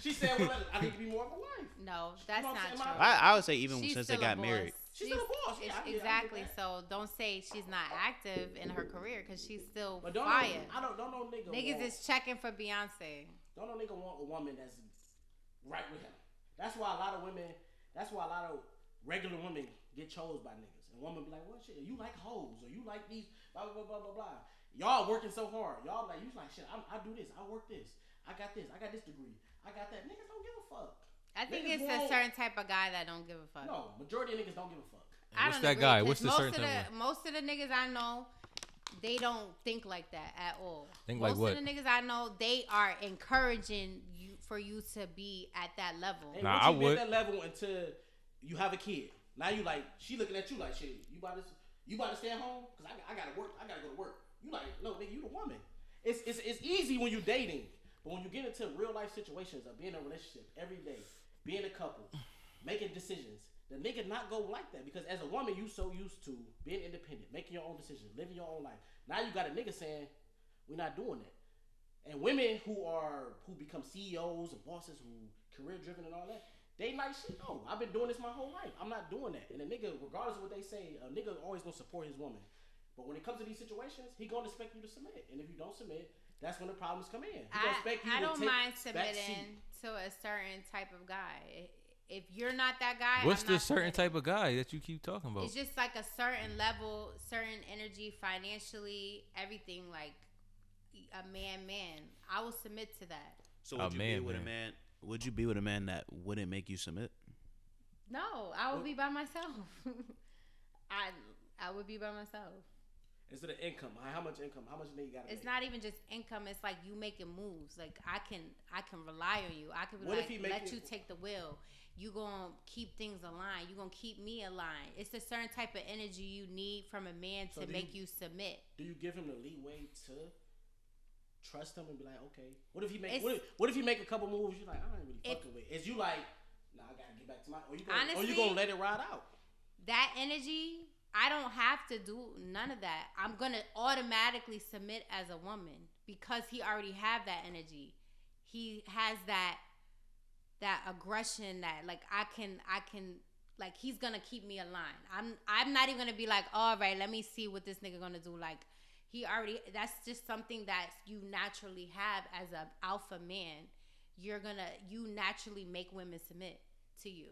She said, well, I need to be more of a wife. No, that's not true. I would say even since they got married. She's still a boss. Yeah, exactly. So don't say she's not active in her career because she's still fire. Don't know nigga. Niggas is checking for Beyonce. Don't know nigga want a woman that's right with him. That's why a lot of regular women get chose by niggas. And women be like, what shit? You like hoes or you like these blah blah blah blah blah. Y'all working so hard. Y'all like shit. I do this. I work this. I got this. I got this degree. I got that. Niggas don't give a fuck. I think it's a certain type of guy that don't give a fuck. No, majority of niggas don't give a fuck. What's that guy? What's the certain type of? Most of the niggas I know, they don't think like that at all. Think like what? Most of the niggas I know, they are encouraging you for you to be at that level. Nah, I would. At that level until you have a kid. Now you like, she looking at you like, shit, you about to stay at home? Because I gotta work. I gotta go to work. You like, no, nigga, you the woman. It's easy when you're dating. But when you get into real life situations of being in a relationship every day, being a couple, making decisions, the nigga not go like that. Because as a woman, you so used to being independent, making your own decisions, living your own life. Now you got a nigga saying, we're not doing that. And women who become CEOs and bosses who career driven and all that, they like, shit, no, I've been doing this my whole life. I'm not doing that. And a nigga, regardless of what they say, a nigga always gonna support his woman. But when it comes to these situations, he gonna expect you to submit. And if you don't submit, that's when the problems come in. I don't mind submitting to a certain type of guy. If you're not that guy, what's the certain type of guy that you keep talking about? It's just like a certain level, certain energy, financially, everything. Like a man. I will submit to that. So would you be with a man? Would you be with a man that wouldn't make you submit? No, I would be by myself. I would be by myself. Instead of income, how much income? How much you got? It's not even just income. It's like you making moves. Like I can rely on you. I can let you take the wheel. You gonna keep things aligned. You gonna keep me aligned. It's a certain type of energy you need from a man to make you submit. Do you give him the leeway to trust him and be like, okay? What if he make? What if he make a couple moves? You're like, I ain't really fucking with. Is you like, nah, I gotta get back to my. Or you gonna let it ride out? That energy. I don't have to do none of that. I'm going to automatically submit as a woman because he already have that energy. He has that aggression that like I can like he's going to keep me aligned. I'm not even going to be like, all right, let me see what this nigga going to do. Like that's just something that you naturally have as an alpha man. You naturally make women submit to you.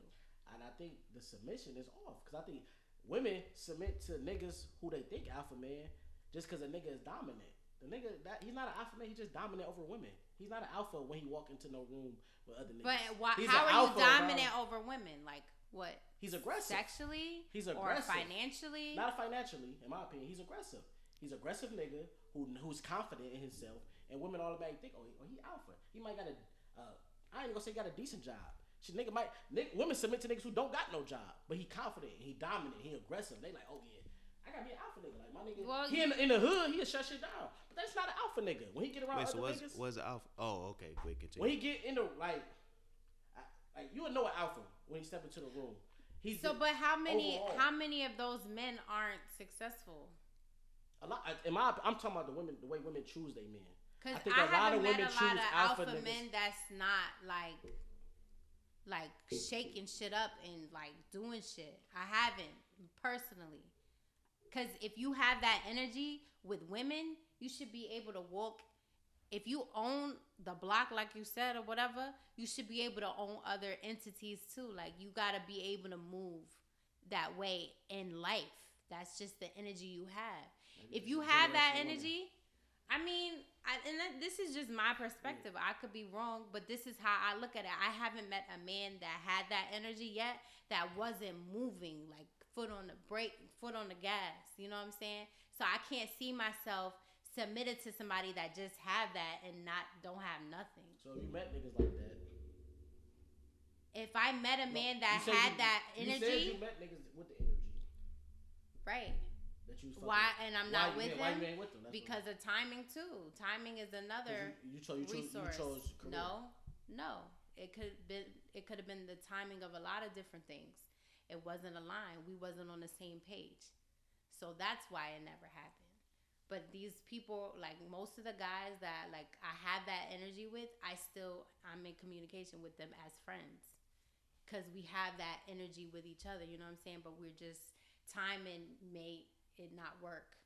And I think the submission is off because I think women submit to niggas who they think alpha man just because a nigga is dominant. The nigga, he's not an alpha man. He's just dominant over women. He's not an alpha when he walk into no room with other niggas. But how are you dominant over women? Like what? He's aggressive. Sexually? He's aggressive. Or financially? Not financially, in my opinion. He's aggressive. He's aggressive nigga who's confident in himself. And women automatically think, oh, he alpha. He might got I ain't gonna say he got a decent job. Women submit to niggas who don't got no job, but he confident, he dominant, he aggressive. They like, oh yeah, I gotta be an alpha nigga. Like my nigga, he in the hood, he'll shut shit down. But that's not an alpha nigga. When he get around other niggas, what's an alpha? Oh, okay, quick, continue. When he get into like you would know an alpha when he step into the room. But how many of those men aren't successful? A lot. I'm talking about the way women choose their men. Because I haven't met a lot of alpha men that's not like shaking shit up and like doing shit. I haven't personally. Because if you have that energy with women, you should be able to walk. If you own the block, like you said, or whatever, you should be able to own other entities too. Like you gotta be able to move that way in life. That's just the energy you have. If you have that energy, I mean, this is just my perspective. I could be wrong, but this is how I look at it. I haven't met a man that had that energy yet that wasn't moving, like foot on the brake, foot on the gas. You know what I'm saying? So I can't see myself submitted to somebody that just have that and don't have nothing. So you met niggas like that. If I met a man that had that energy, you said you met niggas with the energy, right? Why? And I'm not with them. Why you ain't with them? Because of timing too. Timing is another resource. You chose career. No. It could have been the timing of a lot of different things. It wasn't aligned. We wasn't on the same page. So that's why it never happened. But these people, like most of the guys that like I have that energy with, I'm in communication with them as friends. Because we have that energy with each other, you know what I'm saying? But we're just timing made it not work,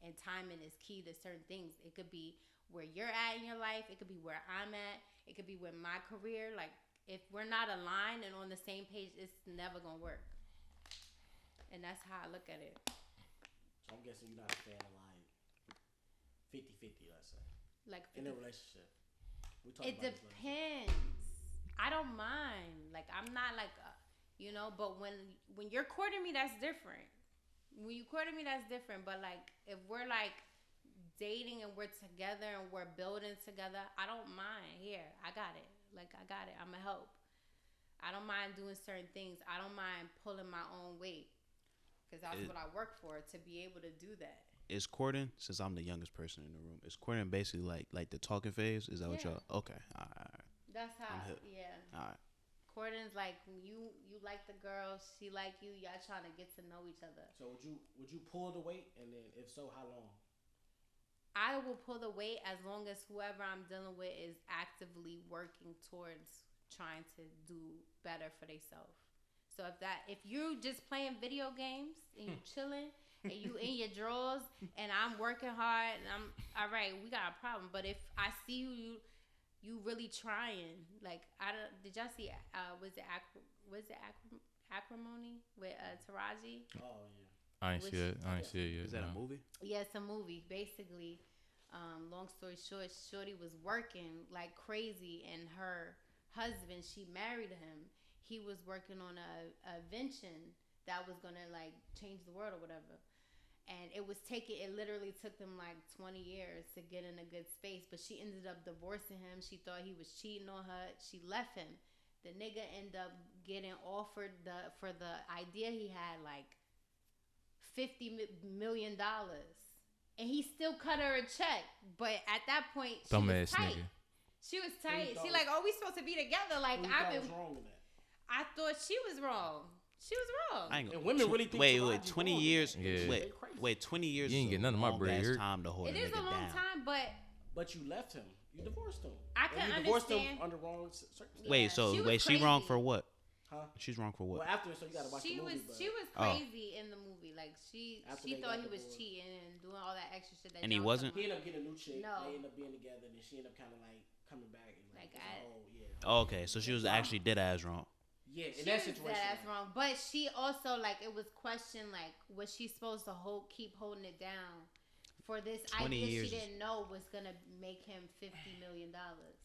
and timing is key to certain things. It could be where you're at in your life, it could be where I'm at, it could be with my career. Like if we're not aligned and on the same page, it's never gonna work. And that's how I look at it. So I'm guessing you're not a fan of like 50-50, let's say, like 50. In a relationship. It depends. I don't mind. Like I'm not like but when you're courting me, that's different. When you courting me, that's different. But like if we're like dating and we're together and we're building together, I don't mind. Here, I got it. Like I got it. I'ma help. I don't mind doing certain things. I don't mind pulling my own weight because that's what I work for, to be able to do that. Is courting, since I'm the youngest person in the room, is courting basically like the talking phase? Is that what y'all? Okay, all right. That's how. Yeah. All right. Courting's like you like the girl, she like you, y'all trying to get to know each other. So would you pull the weight, and then if so, how long? I will pull the weight as long as whoever I'm dealing with is actively working towards trying to do better for themselves. So if you just playing video games and you chilling and you in your drawers and I'm working hard and I'm all right, we got a problem. But if I see you really trying. Like, did y'all see? Was it Acrimony with Taraji? Oh yeah. I ain't see it yet. Is that a movie? Yeah, it's a movie. Basically, long story short, Shorty was working like crazy, and her husband, she married him. He was working on a invention that was gonna like change the world or whatever. And it literally took them like 20 years to get in a good space. But she ended up divorcing him. She thought he was cheating on her. She left him. The nigga ended up getting offered for the idea he had like $50 million. And he still cut her a check. But at that point, she was tight. Nigga. She was tight. She like, we supposed to be together. Like, wrong with that? I thought she was wrong. She was wrong. And women really think wait, 20 years. Yeah. Wait, 20 years. You ain't get none of my bread. Time to hold it is a long time, but you left him. You divorced him. I can understand. You divorced him under wrong circumstances. Wait, she wrong for what? Huh? She's wrong for what? Well, after, so you gotta watch the movie. She was crazy in the movie. Like she thought he was cheating and doing all that extra shit. And he wasn't. He ended up getting a new chick. No. They ended up being together, and then she ended up kind of like coming back. And Okay, so she was actually dead ass wrong. Yeah, in that situation. That's wrong. But she also, like, it was questioned, like, was she supposed to keep holding it down for this idea she didn't know was going to make him $50 million?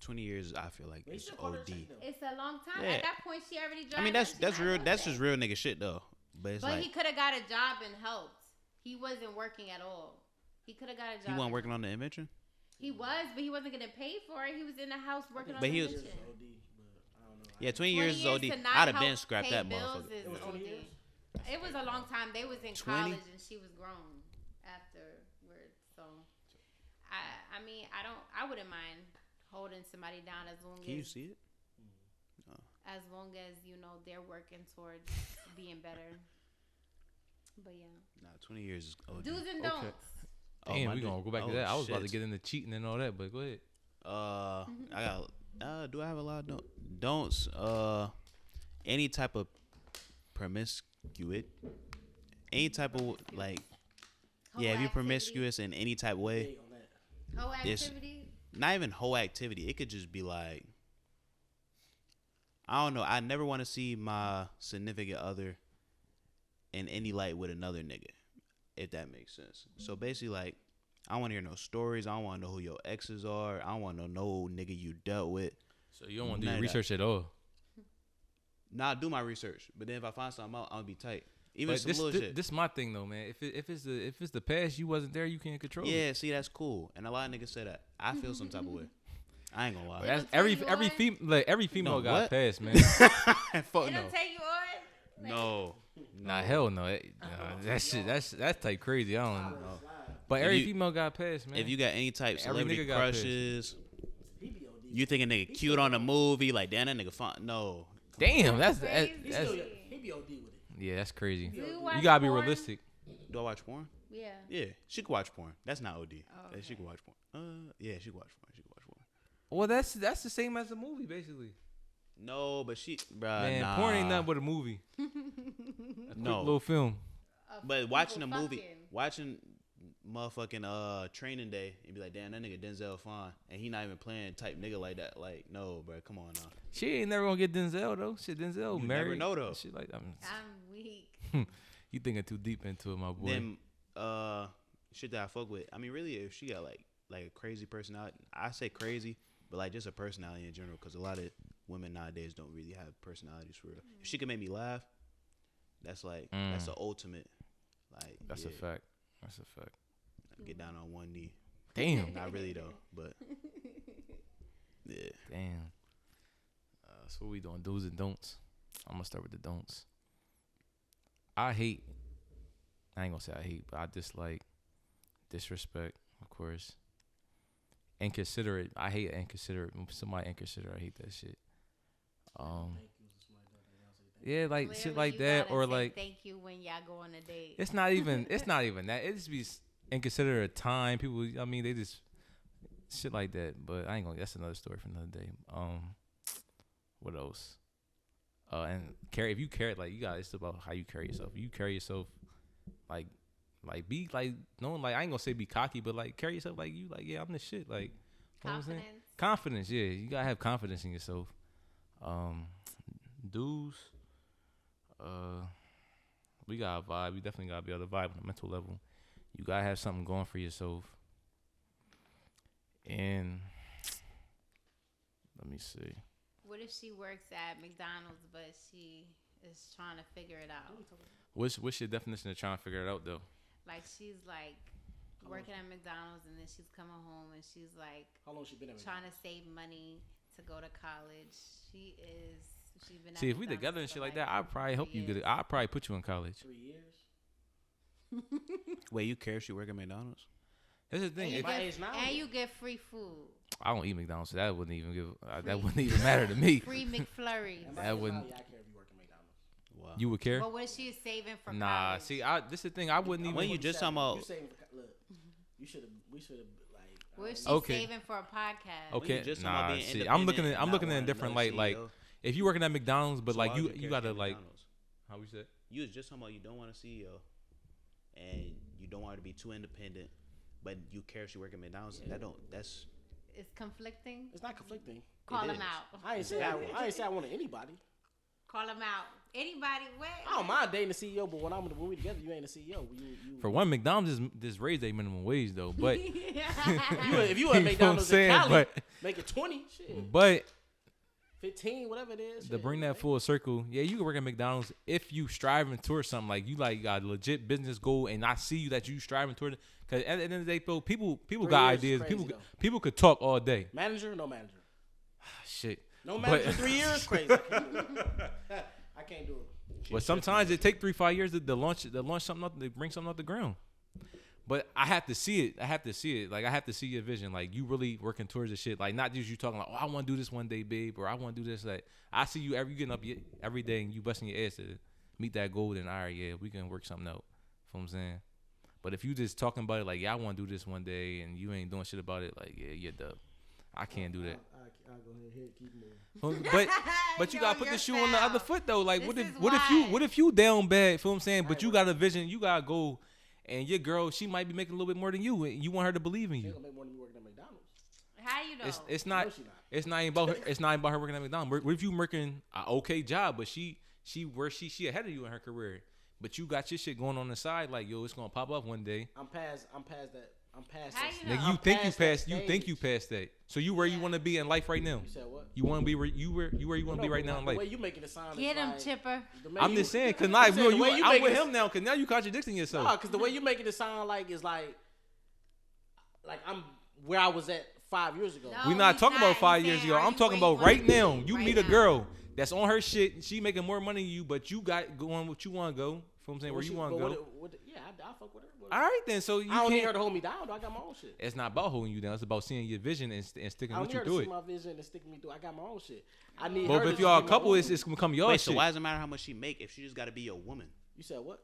20 years, I feel like it's OD. It's a long time. Yeah. At that point, she already dropped. I mean, that's real. That's just real nigga shit, though. But he could have got a job and helped. He wasn't working at all. He could have got a job. He wasn't working on the invention? He was, but he wasn't getting paid for it. He was in the house working on the invention. Yeah, 20 years is OD. I'd have been scrapped that motherfucker. It was 20 years? It was a long time. They was in college and she was grown afterwards. So, I mean, I wouldn't mind holding somebody down as long as. Can you see it? No. As long as, they're working towards being better. But yeah. Nah, 20 years is OD. Do's and don'ts. Okay. Damn, we gonna go back to that. I was about to get into cheating and all that, but go ahead. I got. Do I have a lot of don'ts? Any type of promiscuity, any type of like, if you're promiscuous in any type of way, whole activity. Not even whole activity. It could just be like, I don't know. I never want to see my significant other in any light with another nigga, if that makes sense. So basically, like, I don't want to hear no stories. I don't want to know who your exes are. I don't want to know no nigga you dealt with. So you don't want to do your research at all? Nah, I do my research. But then if I find something out, I'll be tight. Even some little shit. This is my thing though, man. If it's the past, you wasn't there, you can't control it. Yeah, see, that's cool. And a lot of niggas say that. I feel some type of way. I ain't gonna lie. That's every female No, got what? past, man. Fuck It'll no. take you on. No. Nah, hell no. That shit, that's type crazy. I don't know. But every female got past, man. If you got any type of Every celebrity nigga got crushes, you think a nigga cute on a movie, like, damn, that nigga fine. No. Damn, that's He be OD with it. yeah, that's crazy. Do you You gotta be porn? realistic. Do I watch porn? Yeah. Yeah, she can watch porn. That's not OD. Oh, okay. She can watch porn. Yeah, she can watch porn. She can watch porn. Well, that's the same as a movie, basically. No, but bruh, Man, nah. porn ain't nothing but a movie. A No. quick little film. But watching a People movie, fucking. watching motherfucking Training Day, and be like, damn, that nigga Denzel fine, and he not even playing type nigga like that. Like, no, bro, come on now. She ain't never gonna get Denzel though. Shit, Denzel You married. never know, though. Shit like that. I'm weak. You thinking too deep into it, my boy. Then shit that I fuck with. I mean, really, if she got like a crazy personality, I say crazy, but like just a personality in general, because a lot of women nowadays don't really have personalities for real. If she can make me laugh, that's like that's the ultimate. Like That's a fact. That's a fact. Get down on one knee. Damn. Not really though, but yeah. Damn. So what we doing? Do's and don'ts. I'm gonna start with the don'ts. I ain't gonna say I hate, but I dislike disrespect, of course. Inconsiderate. I hate inconsiderate. Somebody inconsiderate. I hate that shit. Yeah, like Literally, shit like you that, gotta or say like thank you when y'all go on a date. it's not even that. It just be inconsiderate of time. People, I mean, they just shit like that. But I ain't gonna. That's another story for another day. What else? And if you carry, like, you got, it's about how you carry yourself. You carry yourself like be like, no, like, I ain't gonna say be cocky, but like carry yourself like you, like, yeah, I'm the shit. Like, you know what I'm saying? Confidence, yeah. You gotta have confidence in yourself. Dudes, we gotta vibe. We definitely gotta be able to vibe on a mental level. You gotta have something going for yourself. And let me see. What if she works at McDonald's, but she is trying to figure it out? What's your definition of trying to figure it out, though? Like, she's like working at McDonald's, and then she's coming home, and she's like, how long she been at trying to save money to go to college. She's been. See, if we together and shit like that, I'd probably help you get it. I'd probably put you in college. 3 years. Wait, you care if she work at McDonald's? That's the thing. And you get free food. I don't eat McDonald's, so that wouldn't even wouldn't even matter to me. Free McFlurries. That wouldn't. I care if you work at McDonald's. Wow. You would care? But what she is saving for Nah, college? see, this is the thing. I wouldn't even. When you just talking about, You saying, look, we should have like. What if she's Okay. saving for a podcast? Okay, just talking about nah. being See, I'm looking independent at and not it in a wanting different another light. Like, CEO. if you working at McDonald's, but So like why would you care if gotta you're like, McDonald's? how we said? You was just talking about you don't want a CEO, and you don't want her to be too independent, but you care if she work at McDonald's. Yeah. That's It's conflicting. It's not conflicting. Call It him is. out. I ain't say I wanted anybody. Call him out. Anybody? What? I don't mind dating the CEO, but when we together, you ain't the CEO. For one, McDonald's just raised their minimum wage though, but if you You at know McDonald's what I'm in saying? Cali, But- make it 20, shit, but 15, whatever it is. to bring that full circle, yeah, you can work at McDonald's if you striving towards something, like you like got a legit business goal, and I see you that you striving toward it. Because at the end of the day, people 3 got years is ideas. crazy, People could talk all day. Manager, no manager. Shit. No manager, 3 years, crazy. I can't do it. But sometimes it take 3-5 years to launch something up, to bring something off the ground. But I have to see it. Like, I have to see your vision. Like, you really working towards the shit. Like, not just you talking like, oh, I want to do this one day, babe, or I want to do this. Like, I see you getting up every day and you busting your ass to meet that goal. Then, all right, yeah, we can work something out. You know what I'm saying? But if you just talking about it like, yeah, I want to do this one day, and you ain't doing shit about it, like, yeah, you're dub. I can't do that. I'll go ahead, keep moving. But you gotta put the shoe on the yourself. other foot though. Like, This is what if you down bad? Feel what I'm saying? But you got a vision. You gotta go, and your girl, she might be making a little bit more than you. And you want her to believe in She you. gonna make more than you working at McDonald's. How you know? It's No, not. she not. It's not even about her. It's not even about her working at McDonald's. What if you working an okay job, but she ahead of you in her career, but you got your shit going on the side. Like, yo, it's gonna pop up one day. I'm past that I'm past How that. you know? Nigga, you think you passed that. So you where you want to be in life right now? You said what? You want to be where you want to be right now in life. The way you making it sound. Get him, like, Chipper. I'm just saying, cause I'm with him now. Cause now you contradicting yourself. Nah, cause the way you making it sound like is like I'm where I was at 5 years ago. No, we're not talking about 5 years ago. I'm talking about right now. You meet a girl that's on her shit. She making more money than you, but you got going what you want to go. What I'm saying, where you want to go. Yeah, I fuck with her. All right, then. So you I don't need her to hold me down. Though. I got my own shit. It's not about holding you down. It's about seeing your vision and sticking with you through it. I don't need her to see my vision and sticking me through. I got my own shit. I need. But if y'all a couple, it's gonna become your shit. So why does it matter how much she make if she just got to be your woman? You said what?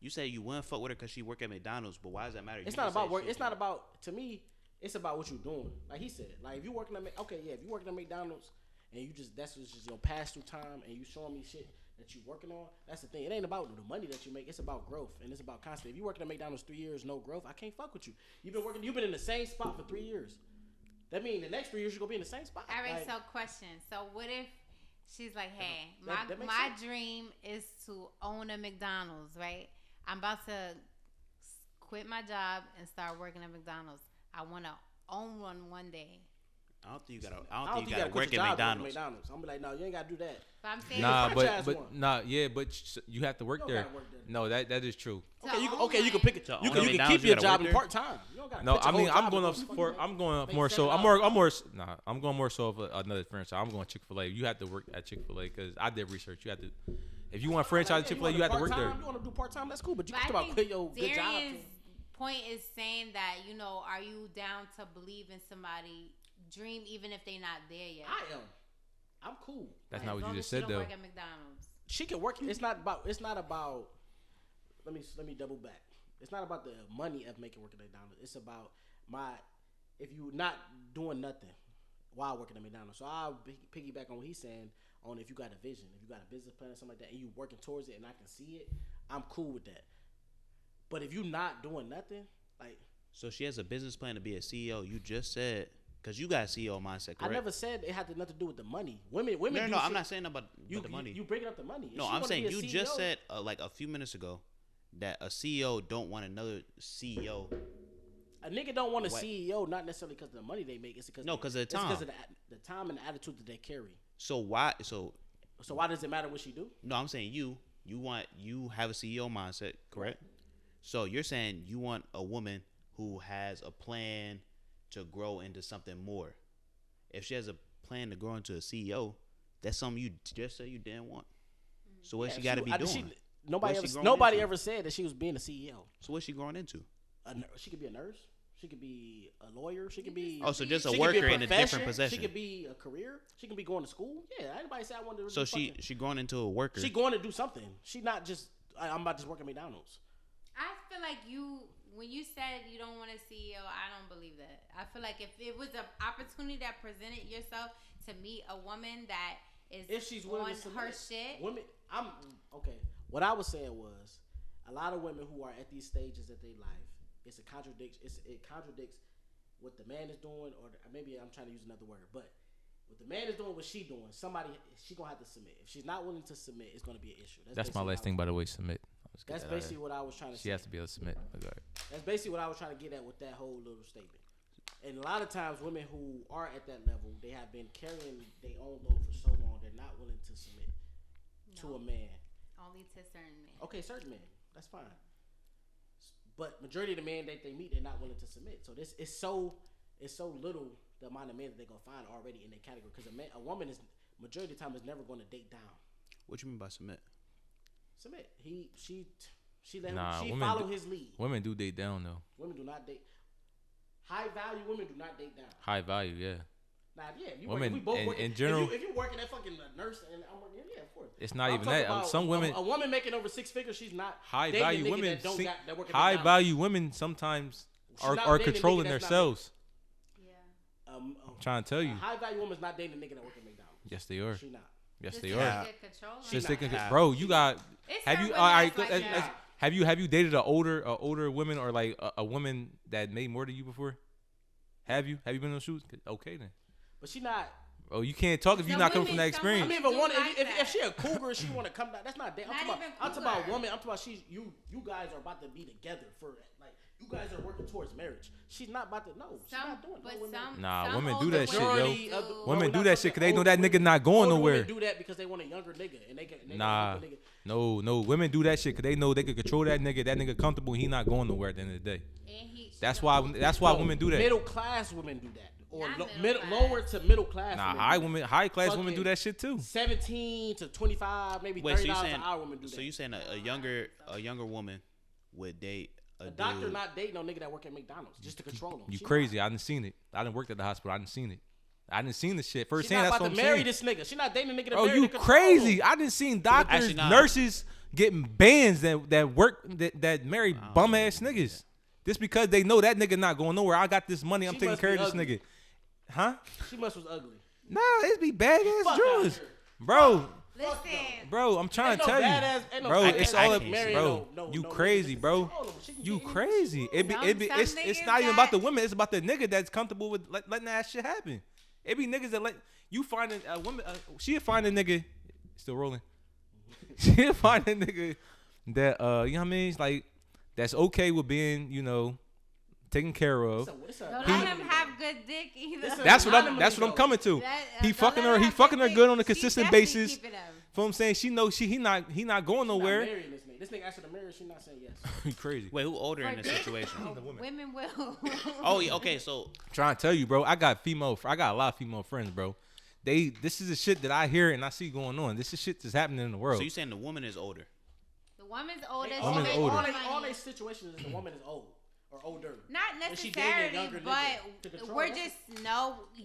You said you wouldn't fuck with her because she work at McDonald's, but why does that matter? It's not about work. It's not about, to me, it's about what you're doing. Like he said, like if you working at if you working at McDonald's and you just that's just your pass through time and you showing me shit that you working on, that's the thing. It ain't about the money that you make. It's about growth and it's about constant. If you working at McDonald's 3 years, no growth, I can't fuck with you. You've been in the same spot for 3 years. That means the next 3 years you're gonna be in the same spot. All right. So question. So what if she's like, hey, my dream is to own a McDonald's, right? I'm about to quit my job and start working at McDonald's. I want to own one day. I don't think you gotta work at McDonald's. I'm gonna be like, no, you ain't gotta do that. But I'm saying, but you have to work there. No, that is true. Okay, you can pick it. You can keep your job in part time. No, I mean I'm going more so of another franchise. I'm going Chick-fil-A. You have to work at Chick-fil-A because I did research. You have to, if you want franchise Chick-fil-A, you have to work there. You want to do part time? That's cool, but you can talk about quit your good job. Point is saying that, are you down to believe in somebody dream even if they're not there yet? I am. I'm cool. That's not what you just said though. Work at McDonald's. She can work. It's not about. Let me double back. It's not about the money of making work at McDonald's. It's about if you not doing nothing while working at McDonald's. So I'll piggyback on what he's saying on if you got a vision, if you got a business plan or something like that, and you working towards it, and I can see it. I'm cool with that. But if you not doing nothing, like. So she has a business plan to be a CEO. You just said, because you got a CEO mindset, correct? I never said it had nothing to do with the money. Women. No, I'm not saying about the money. You breaking up the money. No, I'm saying you just said like a few minutes ago that a CEO don't want another CEO. A nigga don't want a CEO, not necessarily because of the money they make. It's because of the time. It's because of the time and the attitude that they carry. So why? So why does it matter what she do? No, I'm saying you have a CEO mindset, correct? So you're saying you want a woman who has a plan to grow into something more. If she has a plan to grow into a CEO, that's something you just said you didn't want. So what she got to be doing? Nobody ever said that she was being a CEO. So what's she growing into? She could be a nurse. She could be a lawyer. She could be. So just a worker in a different position. She could be a career. She could be going to school. Yeah, anybody say I wanted to. So she growing into a worker. She going to do something. She not just I'm about to just work at McDonald's. I feel like when you said you don't want a CEO, I don't believe that. I feel like if it was an opportunity that presented yourself to meet a woman that is if she's on her shit. Women, I'm okay. What I was saying was a lot of women who are at these stages of their life, it contradicts what the man is doing, or maybe I'm trying to use another word, but what the man is doing, what she doing, she gonna have to submit. If she's not willing to submit, it's gonna be an issue. That's my last thing, by the way. Submit. That's basically what I was trying to say. She has to be able to submit. Okay. That's basically what I was trying to get at with that whole little statement. And a lot of times, women who are at that level, they have been carrying their own load for so long, they're not willing to submit to a man. Only to certain men. Okay, certain men. That's fine. But majority of the men that they meet, they're not willing to submit. So this is so little the amount of men that they're gonna find already in their category. Because a woman is majority of the time is never going to date down. What you mean by submit? Submit. She let him follow his lead. Women do date down though. Women do not date. High value women do not date down. High value, yeah. Nah, yeah. Women, we both work in general. If you working at fucking nurse and I'm working, yeah, of course. It's not even that. Some women. A woman making over 6 figures, she's not. High value women. High value women sometimes are controlling themselves. Yeah. I'm trying to tell you. A high value woman's not dating a nigga that work at McDonald's. Yes, they are. She not. Yes, they are. Just they can, bro. You got. Have you? All right. Have you dated an older woman or like a woman that made more than you before? Have you been on shoots? Okay then. But she not. Oh, you can't talk if you're not coming from that experience. I mean, if she a cougar, she want to come down. That's not. I'm talking about woman. I'm talking about you guys are about to be together for like You guys are working towards marriage. She's not about to. No, she's not doing it. Nah, women do that shit, yo. Women do not that shit because they know that nigga not going nowhere. Women do that because they want a younger nigga, and they nah, nigga. No. Women do that shit because they know they can control that nigga. That nigga comfortable. He not going nowhere at the end of the day. That's why women do that. Middle class women do that. Or lower to middle class. Nah, high class women do that shit too. 17 to 25, maybe $30 an hour women do that. So you saying a younger woman would date a doctor dude. Not dating no nigga that work at McDonald's just to control him. You crazy? I didn't seen it. I didn't work at the hospital. I didn't seen it. I didn't seen the shit first hand. That's what I'm saying. She not about to marry this nigga. She not dating a nigga that marry. Oh, you crazy? I didn't seen doctors, nurses getting bands that marry bum ass niggas. Just because they know that nigga not going nowhere. I got this money. I'm taking care of this nigga. Huh? She was ugly. Nah, it be bad ass Jews, bro. Listen, bro, I'm trying to tell you, bro. It's all up, bro. You crazy, bro. You crazy. It's not even about the women. It's about the nigga that's comfortable with letting that shit happen. It be niggas that let you find a woman. She'll find a nigga. Still rolling. She'll find a nigga that you know what I mean. It's like that's okay with being taken care of. Don't let him have good dick either. That's what I'm coming to. He fucking her good on a consistent basis. You know what I'm saying? She knows he not going nowhere. This nigga asked her to marry, she not saying yes. You crazy. Wait, who older in this situation? Women will. Oh, yeah, okay, so trying to tell you, bro, I got a lot of female friends, bro. This is the shit that I hear and I see going on. This is shit that's happening in the world. So you saying the woman is older? The woman's older. All these situations is the woman is old. Or older. Not necessarily, but we're just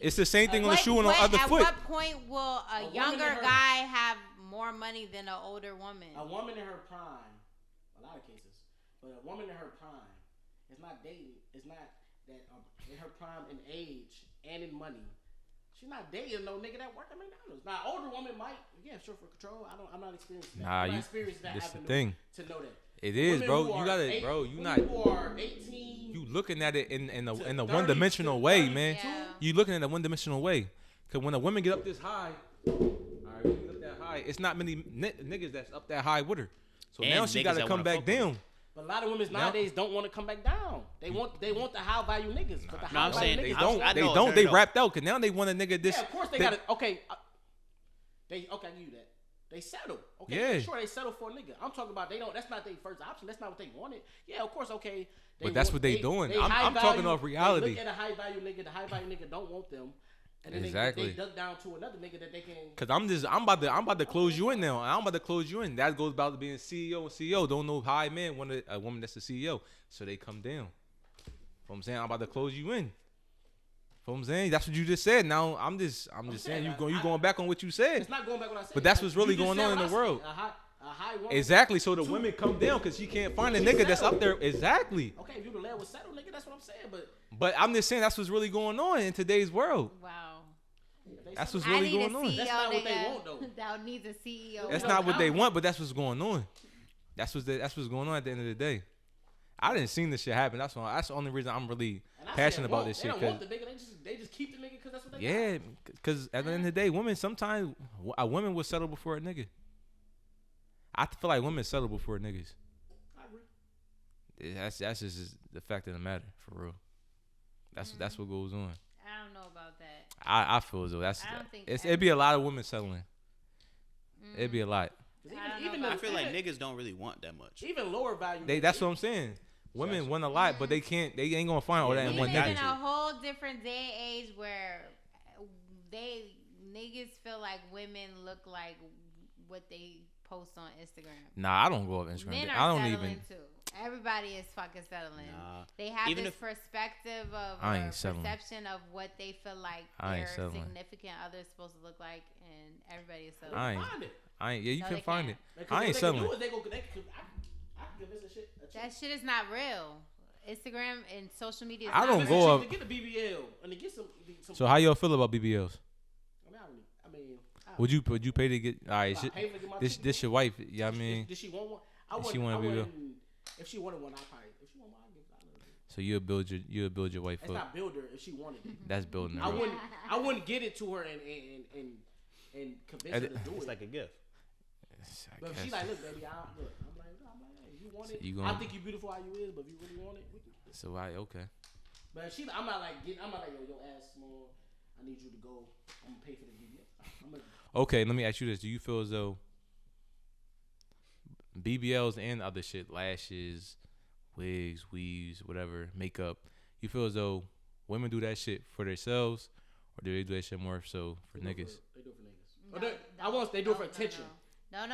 It's the same thing on the shoe and on the other foot. At what point will a younger guy have more money than an older woman? A woman in her prime, a lot of cases, but a woman in her prime is not dating. It's not that in her prime in age and in money. She's not dating no nigga that work at McDonald's. Now, an older woman might, sure, for control. I'm not experienced that. I'm not experienced that avenue to know that. It is, bro. You gotta, bro. You not. Who are 18. You looking at it in a one dimensional way, man. Yeah. You looking at a one dimensional way. Cause when a woman get up this high, it's not many niggas that's up that high with her. So now she gotta come back down. But a lot of women nowadays don't want to come back down. They want the high value niggas. But the high value niggas they don't. They wrapped out. Cause now they want a nigga this. Yeah, of course they got it. Okay. I give you that. They settle. Okay, yeah. Sure, they settle for a nigga. I'm talking about they don't. That's not their first option. That's not what they wanted. Yeah, of course. Okay. But that's what they doing. I'm talking off reality. They look at a high value nigga. The high value nigga don't want them. And then they duck down to another nigga that they can. Cause I'm about to close you in now. I'm about to close you in. That goes about being CEO and CEO. Don't know high man want a woman that's a CEO, so they come down. You know what I'm saying? I'm about to close you in. You know what I'm saying? That's what you just said. Now I'm just saying you going back on what you said. It's not going back on what I said. But that's what's really going on in the world. A high woman. Exactly. So the women come down because she can't find a nigga that's up there. Exactly. Okay, if you the land was settled, nigga, that's what I'm saying. But I'm just saying that's what's really going on in today's world. Wow. That's what's really going on. That's not what they want though. That needs a CEO. That's not what they want, but that's what's going on. That's what's going on at the end of the day. I didn't see this shit happen. That's the only reason I'm really passionate about this shit. They don't want the nigga. They just keep the nigga because that's what they got. Yeah, because at the end of the day, women women will settle before a nigga. I feel like women settle before niggas. I agree. That's just the fact of the matter, for real. That's what goes on. I don't know about that. I feel as though it'd be a lot of women settling. It'd be a lot. I feel like niggas don't really want that much. Even lower value. That's what I'm saying. Women want a lot, but they ain't gonna find all that in one nigga. We live in a whole different day and age where niggas feel like women look like what they post on Instagram. Nah, I don't go off Instagram. Men I are don't settling even. Too. Everybody is fucking settling. Nah. They have this perspective of perception of what they feel like their significant other is supposed to look like, and everybody is settling. You can find it. I ain't settling. That shit is not real. Instagram and social media. I don't go up. To get a BBL and to get some. So how y'all feel about BBLs? I mean, would you pay to get? All right, this your wife. Yeah, I mean. Did she want one? If she want a BBL. If she wanted one, I'd probably. If she want one, I'd give it. So you'll build your wife up. That's not build her if she wanted it. That's building her. I wouldn't get it to her and convince her to do it. It's like a gift. But if she like, look, baby, I'm like, I'm like, hey, you want it? I think you're beautiful how you is, but if you really want it, we can. So okay. But I'm not like yo, your ass small. I need you to go. I'm gonna pay for the BBL. Okay, let me ask you this: do you feel as though BBLs and other shit, lashes, wigs, weaves, whatever, makeup, you feel as though women do that shit for themselves, or do they do that shit more so for niggas? They do it for niggas. They do it for attention. No. I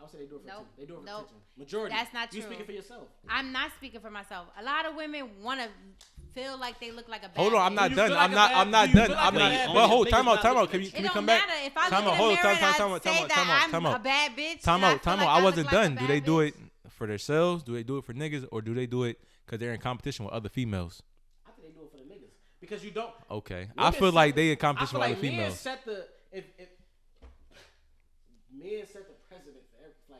would say they do it for attention. They do it for attention. Majority. That's not true. You speaking for yourself. I'm not speaking for myself. A lot of women want to feel like they look like a bad Hold on, I'm not bitch. done. I'm not done. I'm not. But hold, time out. Can we come back? If I look in the mirror and I say that I'm a bad bitch. Time out. I wasn't done. Do they do it for themselves? Do they do it for niggas? Or do they do it because they're in competition with other females? I think they do it for the niggas because you don't. Okay, I feel like they in competition with other females. Men set the precedent for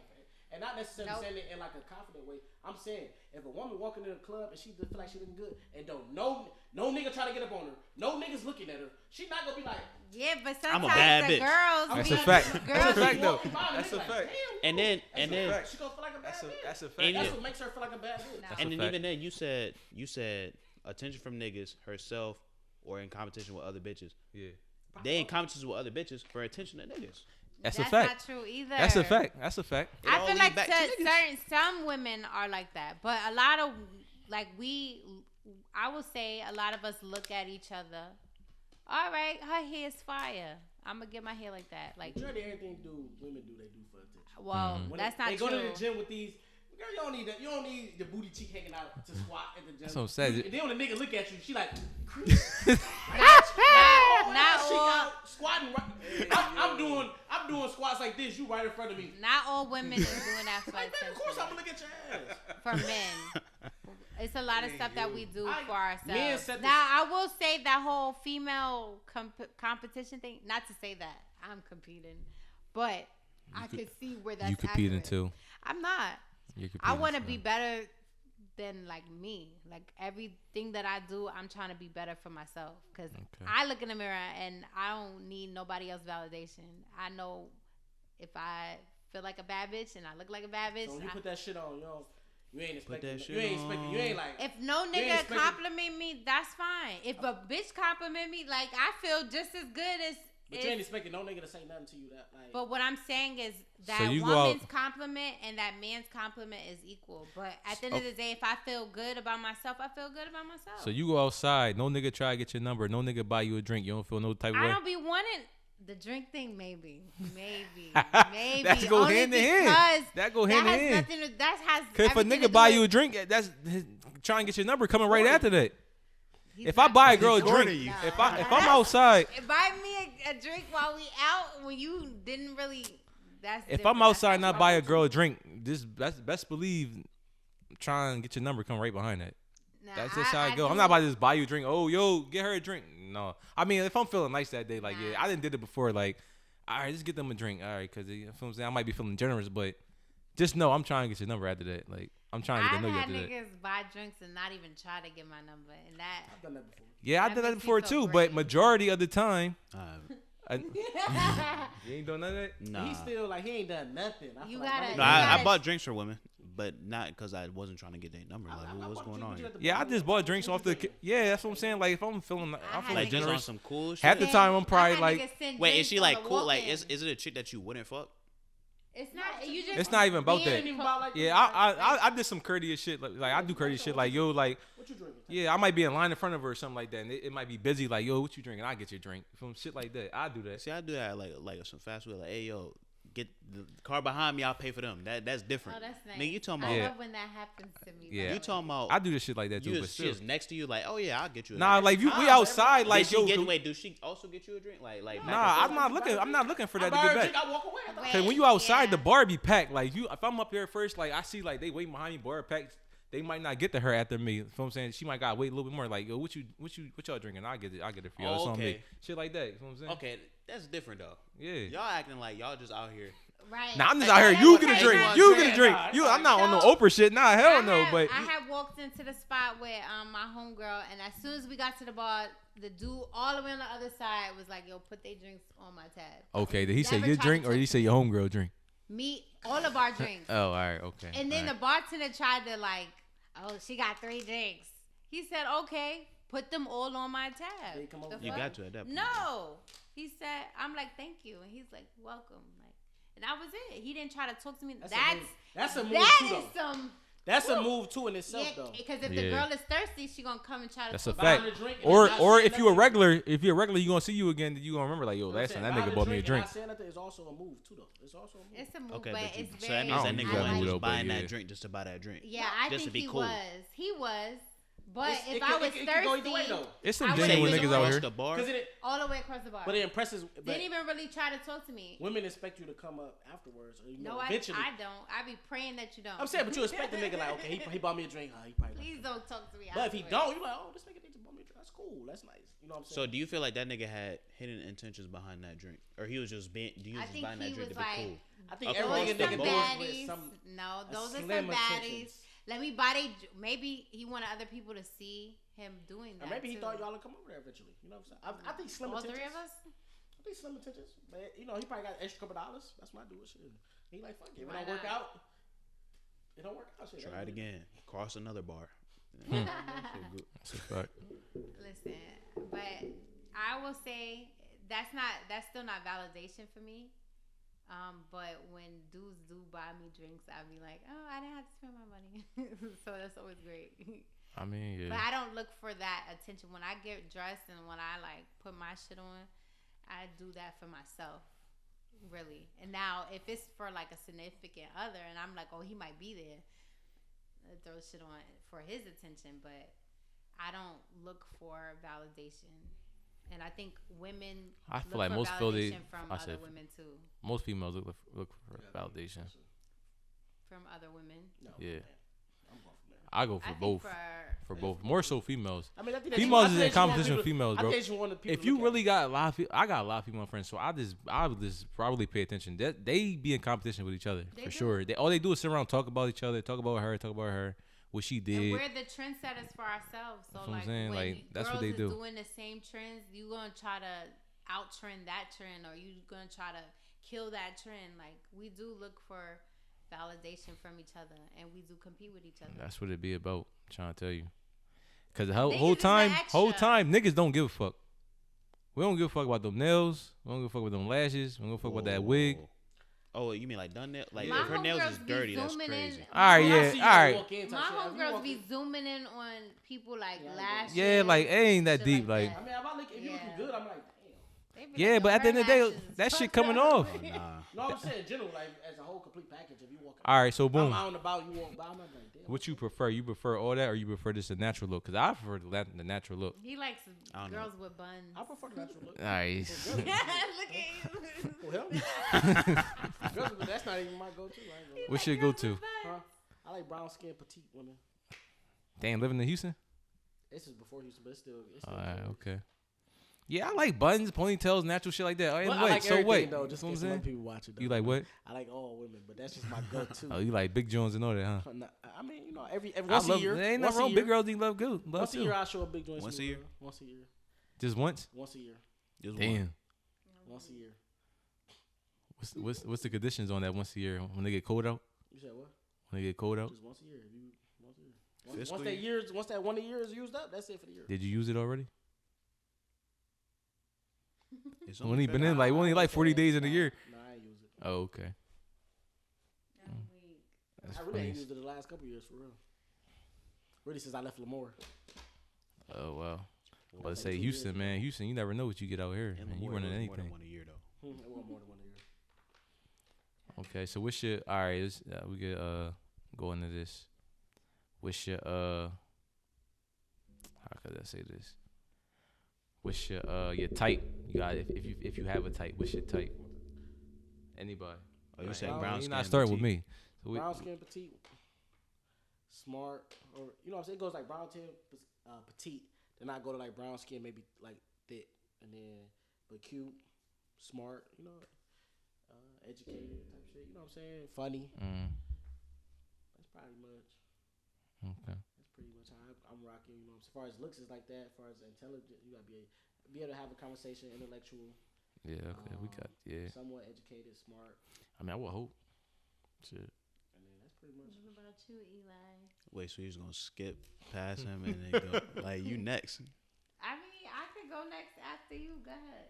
and not necessarily saying it in like a confident way. I'm saying if a woman walking in a club and she just feel like she looking good and don't no nigga try to get up on her, no niggas looking at her, she not gonna be like, yeah, but sometimes I'm a bad the bitch. girls. That's a fact. Girls That's a fact though. That's a fact. And then she gonna feel like a bad bitch. That's a fact. That's what makes her feel like a bad bitch. And then even then you said attention from niggas, herself, or in competition with other bitches. Yeah. They in competition with other bitches for attention to niggas. That's a fact. That's not true either. That's a fact. I feel like some women are like that, but a lot of I would say a lot of us look at each other. All right, her hair's fire. I'm gonna get my hair like that. Like majority everything women do, they do for attention. Well, that's not true. They go to the gym with these. Girl, you don't need that. You don't need the booty cheek hanging out to squat at the gym. That's what I'm saying. And then when the nigga look at you, she like, not all squatting. I'm doing squats like this. You right in front of me. Not all women are doing that for attention. Of course, I'm gonna look at your ass. For men, it's a lot of stuff that we do for ourselves. Now, I will say that whole female competition thing. Not to say that I'm competing, but I could see where that's. You competing accurate. too? I'm not. I want to be better than like me. Like everything that I do, I'm trying to be better for myself. Because I look in the mirror and I don't need nobody else's validation. I know if I feel like a bad bitch and I look like a bad bitch. So when you put that shit on, you ain't expecting. Put that shit you ain't expecting. You ain't like. If no nigga compliment me, that's fine. If a bitch compliment me, like I feel just as good as. But you ain't expecting no nigga to say nothing to you that like. But what I'm saying is that woman's compliment and that man's compliment is equal. But at the end of the day, if I feel good about myself, I feel good about myself. So you go outside, no nigga try to get your number, no nigga buy you a drink, you don't feel no type of way? I don't be wanting the drink thing, maybe. That go hand in hand. That go hand in hand. Because if a nigga buy you a drink, that's trying to get your number coming right after that. If I buy a girl a drink, if I'm outside, buy me a drink while we out when you didn't really. That's if I'm outside and I buy a girl a drink, that's best believe trying to get your number come right behind that. Nah, that's just how I go. I'm not about to just buy you a drink. Oh, yo, get her a drink. No, I mean if I'm feeling nice that day, like yeah, I didn't did it before. Like, all right, just get them a drink. All right, because you know what I'm saying, I might be feeling generous, but just know I'm trying to get your number after that. Like. I'm trying to get to know you after that. I've had niggas buy drinks and not even try to get my number, and that. I've done that before. Yeah, I did that before too, but majority of the time. You ain't doing none of that? Nah. He's still like he ain't done nothing. I bought drinks for women, but not because I wasn't trying to get their number. Like, what's going on? Yeah, I just bought drinks off the. Yeah, that's what I'm saying. Like if I'm feeling, I feel like generous. On some cool shit. Half the time I'm probably like. Wait, is she like cool? Like is it a chick that you wouldn't fuck? It's not. You just. It's not even about that. Yeah, I did some courteous shit. Like I do courteous shit. Like yo, like. What you drinking? Yeah, I might be in line in front of her or something like that. And it might be busy. Like yo, what you drinking? I get your drink. From shit like that, I do that. See, I do that like some fast food. Like hey yo, get the car behind me. I'll pay for them. That's different. Oh, that's nice. Nigga, you talking about? I love when that happens to me. Yeah, you talking about? I do this shit like that too. But she's next to you. Like oh yeah, I'll get you. Nah, like we outside. Like yo, wait, do she also get you a drink? Like nah, I'm not looking for that to get back. I walk away. Cause when you outside, the bar be packed. Like you, if I'm up there first, like I see like they waiting behind me, bar packed. They might not get to her after me. You know what I'm saying? She might gotta wait a little bit more. Like, yo, what y'all drinking? I'll get it for y'all. It's on me. Shit like that. You know what I'm saying? Okay, that's different though. Yeah. Y'all acting like y'all just out here. Right. Nah, I'm just out here. You get a drink. You get a drink. I'm not on no Oprah shit. Nah, hell no. But I had walked into the spot where my homegirl, and as soon as we got to the bar, the dude all the way on the other side was like, "Yo, put their drinks on my tab." Okay, did he say your drink or did he say your homegirl drink? meet all of our drinks. Oh, all right, okay. And then the bartender tried to like, oh, she got 3 drinks. He said, okay, put them all on my tab. You got to at that point. No. He said, I'm like, thank you. And he's like, welcome. Like, and that was it. He didn't try to talk to me. That's a move too, though. That's a move too in itself, though. Because if the girl is thirsty, she gonna come and try to. That's a fact. Or if you're a regular, you gonna see you again, you gonna remember like, yo, last time that nigga bought me a drink. It's also a move too, though. It's also a move. It's a move, okay, but it's very. So that means that nigga was buying that drink just to buy that drink. Yeah, I think he was. He was. But if I was thirsty, it's some genuine niggas out here. All the way across the bar. But it impresses. Didn't even really try to talk to me. Women expect you to come up afterwards. Or, no, eventually. I don't. I be praying that you don't. I'm saying, but you expect the nigga like, okay, he bought me a drink. He probably please don't talk to me. But if he don't, you like, oh, this nigga just bought me a drink. That's cool. That's nice. You know what I'm saying? So do you feel like that nigga had hidden intentions behind that drink, or he was just buying that drink to be cool? I think every nigga does some. No, those are some baddies. Let me buy they. Maybe he wanted other people to see him doing that. Or maybe he thought y'all would come over there eventually. You know what I'm saying? I think slim all intentions. All 3 of us. I think slim intentions. But he probably got an extra couple dollars. That's my dude. Shit. He like fuck it. If it don't work out. It don't work out. Shit. Try it again. Cross another bar. That's a fact. Listen, but I will say that's still not validation for me. But when dudes do buy me drinks, I'll be like, oh, I didn't have to spend my money. So that's always great. I mean, yeah. But I don't look for that attention. When I get dressed and when I like put my shit on, I do that for myself, really. And now if it's for like a significant other and I'm like, oh, he might be there, I throw shit on for his attention. But I don't look for validation. And I think women feel like most validation from other women too. Most females look for validation from other women. No, yeah, I'm going from there. I go for both. For both, more so females. I mean, I think females is in competition with females, bro. If you really got a lot of, I got a lot of female friends, so I would just probably pay attention. They be in competition with each other for sure. All they do is sit around, talk about each other, talk about her, what she did. And we're the trendsetters for ourselves. So like, when like, that's what they do. Doing the same trends, you gonna try to out trend that trend, or you gonna try to kill that trend. Like, we do look for validation from each other, and we do compete with each other. That's what it be about. I'm trying to tell you, because the whole time niggas don't give a fuck. We don't give a fuck about them nails. We don't give a fuck about them lashes. We don't give a fuck about that wig. Oh, you mean like done nails? Like if her nails is dirty, that's crazy. All right, yeah, all right. My homegirls be zooming in on people like lashes. Yeah, like it ain't that deep. Like, I mean, if you looking good, I'm like, damn. Yeah, but at the end of the day, that shit coming off. Oh, nah. No, I'm saying in general, like as a whole complete package. If you walk, all right, so boom. I'm out and about, you walk by, I'm like, damn. What you prefer? You prefer all that, or you prefer just a natural look? Because I prefer the natural look. He likes girls with buns. I prefer the natural look. Nice. Look at you. Well, that's not even my go-to. What's your go-to? Huh? I like brown skin petite women. Damn, living in Houston? This is before Houston, but it's still okay. Yeah, I like buns, ponytails, natural shit like that. Well, I like so wait, though, just in case people watch it. Though. You like what? I like all women, but that's just my go-to. Oh, you like big Jones and all that, huh? I mean, every once a year. There ain't nothing wrong. Big girls need love good. Once a year, I show a big joint. Once a year. Once a year. Just once? Once a year. Just damn. One. Once a year. What's the conditions on that once a year? When they get cold out? You said what? When they get cold out? Just once a year. Once that 1 year is used up, that's it for the year. Did you use it already? Only been in like 40 days in a year. No, I ain't used it. Oh, okay. I really ain't used it the last couple years for real. Really since I left Lemoore. Oh wow. Well, say Houston, man. Houston, you never know what you get out here. Man. You running anything. More than one a year though. It was more than 1 year. Okay, so what's your all right? We could go into this. What's your how could I say this? What's your type? You got if you have a type, what's your type? Anybody? Oh, you saying brown skin? You're not starting with me. So brown skin, petite, smart, or you know what I'm saying? It goes like brown skin, petite. Then I go to like brown skin, maybe like thick, and then but cute, smart. You know, educated type shit. You know what I'm saying? Funny. That's probably much. Okay. That's pretty much how I'm rocking. You know, as far as looks is like that. As far as intelligent, you gotta be able to have a conversation, intellectual. Yeah. Okay. We got somewhat educated, smart. I mean, I would hope. Shit. I mean, that's pretty much. What about you, Eli? Wait, so you're just gonna skip past him and then go like you next? I mean, I could go next after you. Go ahead.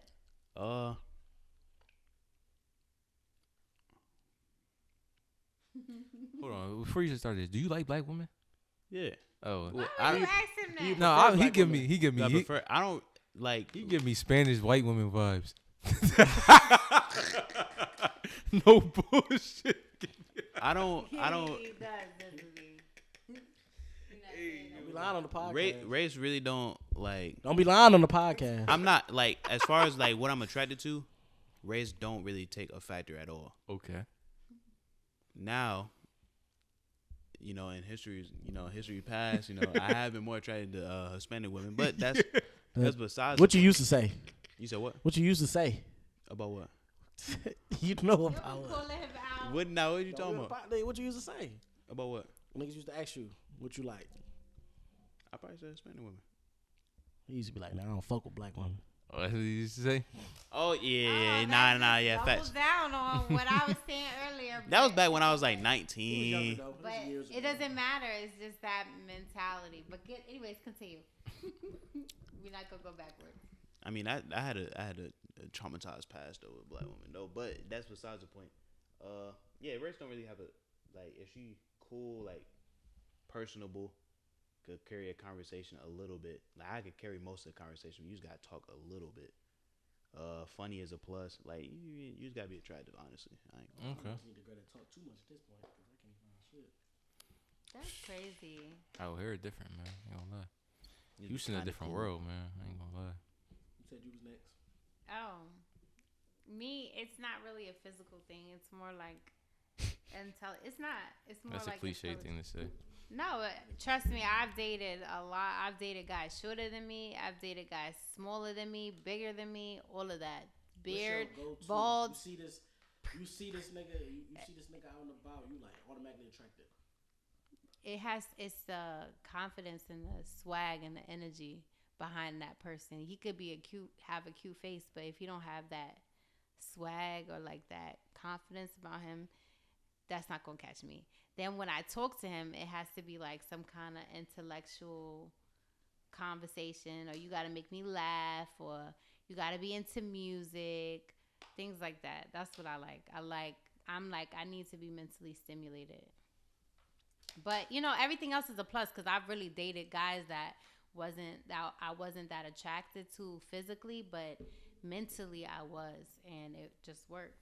Hold on. Before you start this, do you like black women? Yeah. Oh, why would you ask him that? No, he give women? me. I don't like. He give me Spanish white women vibes. No bullshit. I don't. He does, doesn't he? Don't be lying on the podcast. Race really don't like. Don't be lying on the podcast. I'm not like as far as like what I'm attracted to. Race don't really take a factor at all. Okay. Now, in history past, I have been more attracted to Hispanic women, but that's besides. What you used to say? You said what? What you used to say? About what? You know about What now? What are you talking about? What you used to say? About what? Niggas used to ask you what you like. I probably said Hispanic women. He used to be like, "Nah, I don't fuck with black women." Oh, that's what you used to say? Oh yeah, nah, yeah, facts. Down on what I was saying earlier. That was back when I was like 19. But it doesn't matter. It's just that mentality. But anyways, continue. We're not gonna go backwards. I mean, I had a traumatized past though with black women though, but that's besides the point. Yeah, race don't really have a like. If she cool, like personable, could carry a conversation a little bit. Like I could carry most of the conversation. You just gotta talk a little bit. Funny is a plus. Like you just gotta be attractive. Honestly, I ain't okay. I need to go to talk too much at this point because I can't find shit. That's crazy. Out here, different, man. I ain't gonna lie. Just You in a different cool. world, man. I ain't gonna lie. You said you was next. Oh, me, it's not really a physical thing. It's more like It's not. It's more That's like a cliche thing to say. No, trust me. I've dated a lot. I've dated guys shorter than me. I've dated guys smaller than me, bigger than me. All of that. Beard, bald. You see this nigga. You see this nigga out and about. You like automatically attracted. It's the confidence and the swag and the energy behind that person. He could be have a cute face, but if you don't have that swag or like that confidence about him, that's not gonna catch me. Then when I talk to him, it has to be like some kind of intellectual conversation, or you gotta make me laugh, or you gotta be into music, things like that. That's what I like. I need to be mentally stimulated. But everything else is a plus because I've really dated guys that I wasn't that attracted to physically, but mentally I was, and it just worked.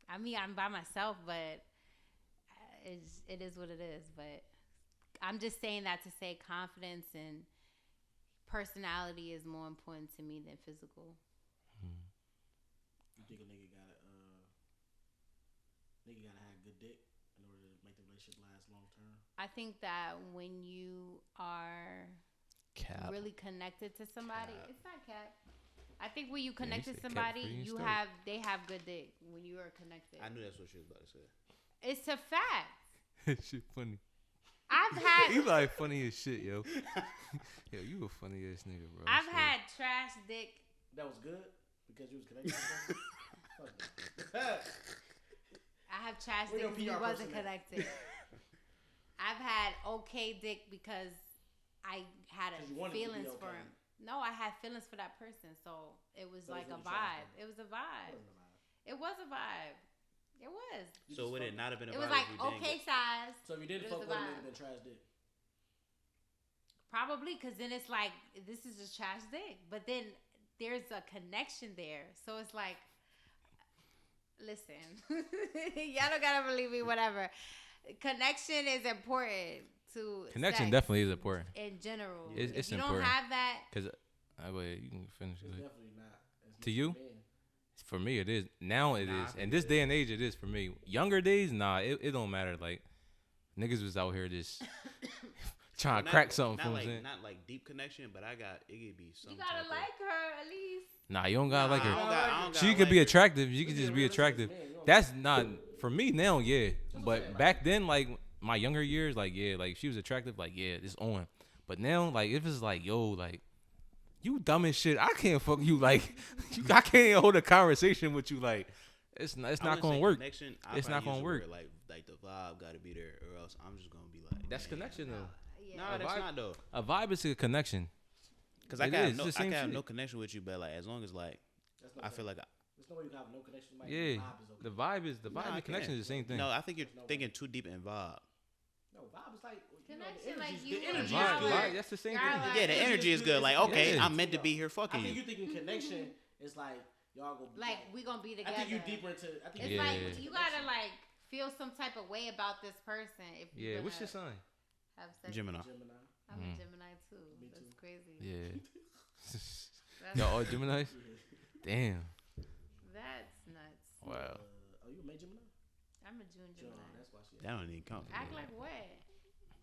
I mean, I'm by myself, but it is what it is. But I'm just saying that to say confidence and personality is more important to me than physical. You think a nigga gotta have good dick in order to make the relationship last long term? I think that when you are really connected to somebody, it's not cap. I think when you connect to somebody, they have good dick when you are connected. I knew that's what she was about to say. It's a fact. That shit funny. I've had you like funny as shit, yo. Yo, you a funny ass nigga, bro. I've had trash dick. That was good because you was connected to somebody. I have trash dick because he wasn't connected. I've had okay dick because I had feelings for him. No, I had feelings for that person, so it was like a vibe. It was a vibe. It was a vibe. It was. So would it not have been a vibe? It was like okay size. So if you didn't fuck with him, it would have been trash dick. Probably, because then it's like, this is just trash dick. But then there's a connection there. So it's like, listen, y'all don't gotta believe me, whatever. Connection is important. Connection definitely is important in general. It's if you important. don't have that, because you can finish it. Definitely not. To you, for me, it is. Now it is. In this day and age, it is for me. Younger days, it don't matter. Like niggas was out here just trying to crack something from him. Not like deep connection, but it could be something. You gotta like her at least. Nah, you don't gotta like her. I don't she could be attractive. You could just be attractive. That's not for me now. Yeah, but back then, like. My younger years, like she was attractive, like it's on. But now, like if it's like like you dumb as shit, I can't fuck you, like I can't hold a conversation with you, like It's not gonna work. It's not gonna work. Like the vibe got to be there, or else I'm just gonna be like. That's connection though. Yeah. No, that's not though. A vibe is a connection. Cause I can have no connection with you, but like as long as like I feel like. There's no way you can have no connection. Like, yeah, the vibe is and connection is the same thing. No, I think you're thinking too deep in vibe. No, vibe is like connection, like you. The energy vibe, is good. that's the same thing. Yeah, the energy is good. Like, okay, I'm meant to be here fucking you. I think you thinking connection is like y'all go. Like we gonna be together. I think you deeper into. I think it's like you gotta like feel some type of way about this person. If you what's your sign? Have sex. Gemini. I'm a Gemini too. Me too. That's crazy. Yeah. Y'all all Geminis? Damn. That's nuts. Wow. Are you a May Gemini? I'm a June Gemini. That's why she. That don't even count. Act like what?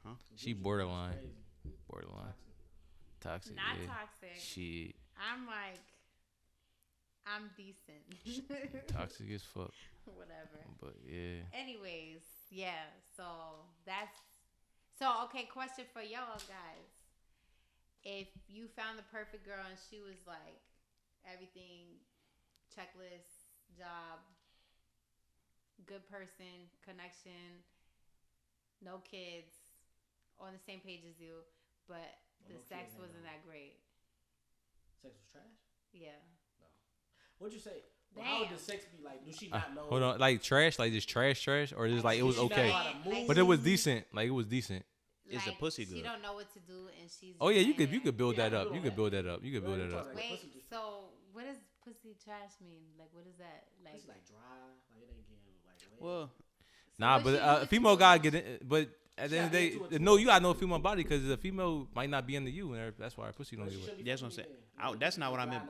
Huh? She borderline. Borderline. Toxic. Not toxic. She. I'm decent. Toxic as fuck. Whatever. But yeah. Anyways, yeah. So okay. Question for y'all guys. If you found the perfect girl and she was like everything, checklist, job, good person, connection, no kids, on the same page as you, but the sex wasn't that great. Sex was trash? Yeah. No. What'd you say? Well, how would the sex be like? Do she not know? Hold on, like trash, like just trash, or just like it was okay, but it was decent. Like it was decent. Is the pussy good? She don't know what to do, and she's. Oh yeah, you could build that up. You could build that up. Wait, so what does pussy trash mean? Like what is that? Like it's like dry, like it ain't getting like wet. Well, nah, but a female guy get it. But at the end of the day, no, you gotta know a female body because the female might not be into you, and that's why her pussy don't get wet. That's what I'm saying. That's not what I meant.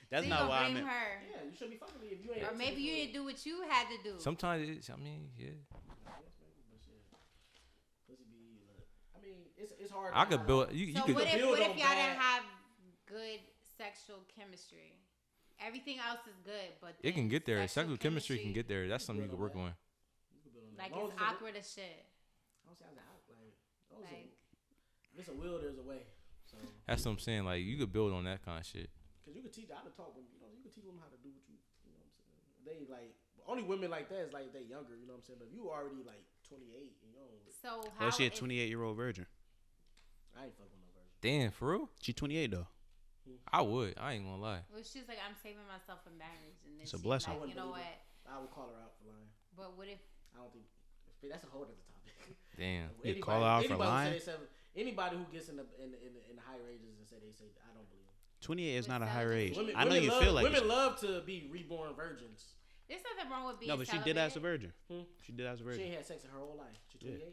That's not why I meant. Yeah, you should be fucking me if you ain't. Or maybe you didn't do what you had to do. Sometimes it's, I mean, yeah. It's hard. I could build. You could what build. What if y'all didn't have good sexual chemistry? Everything else is good, but it can get there. Sexual chemistry can get there. That's something you can work on. Like it's awkward as shit. I don't say like, if it's a will, there's a way. So that's what I'm saying. Like you could build on that kind of shit. Cause you could teach. I could talk. You could teach them how to do what you. You know what I'm saying? They like only women like that is like they younger. You know what I'm saying? But if you already like 28, you know. So how? Well, she a 28-year-old virgin. I ain't fucking no virgin. Damn, for real? She 28 though. I would. I ain't gonna lie. Well, she's like, I'm saving myself for marriage, and then it's a blessing. Like, you know what? I would call her out for lying. But what if? I don't think that's a whole other topic. Damn. You call her out for lying? Anybody who gets in the higher ages and say I don't believe. 28 is not a higher age. I know you feel like women love to be reborn virgins. There's nothing wrong with being. No, but she did as a virgin. She did as a virgin. She ain't had sex in her whole life. She's 28.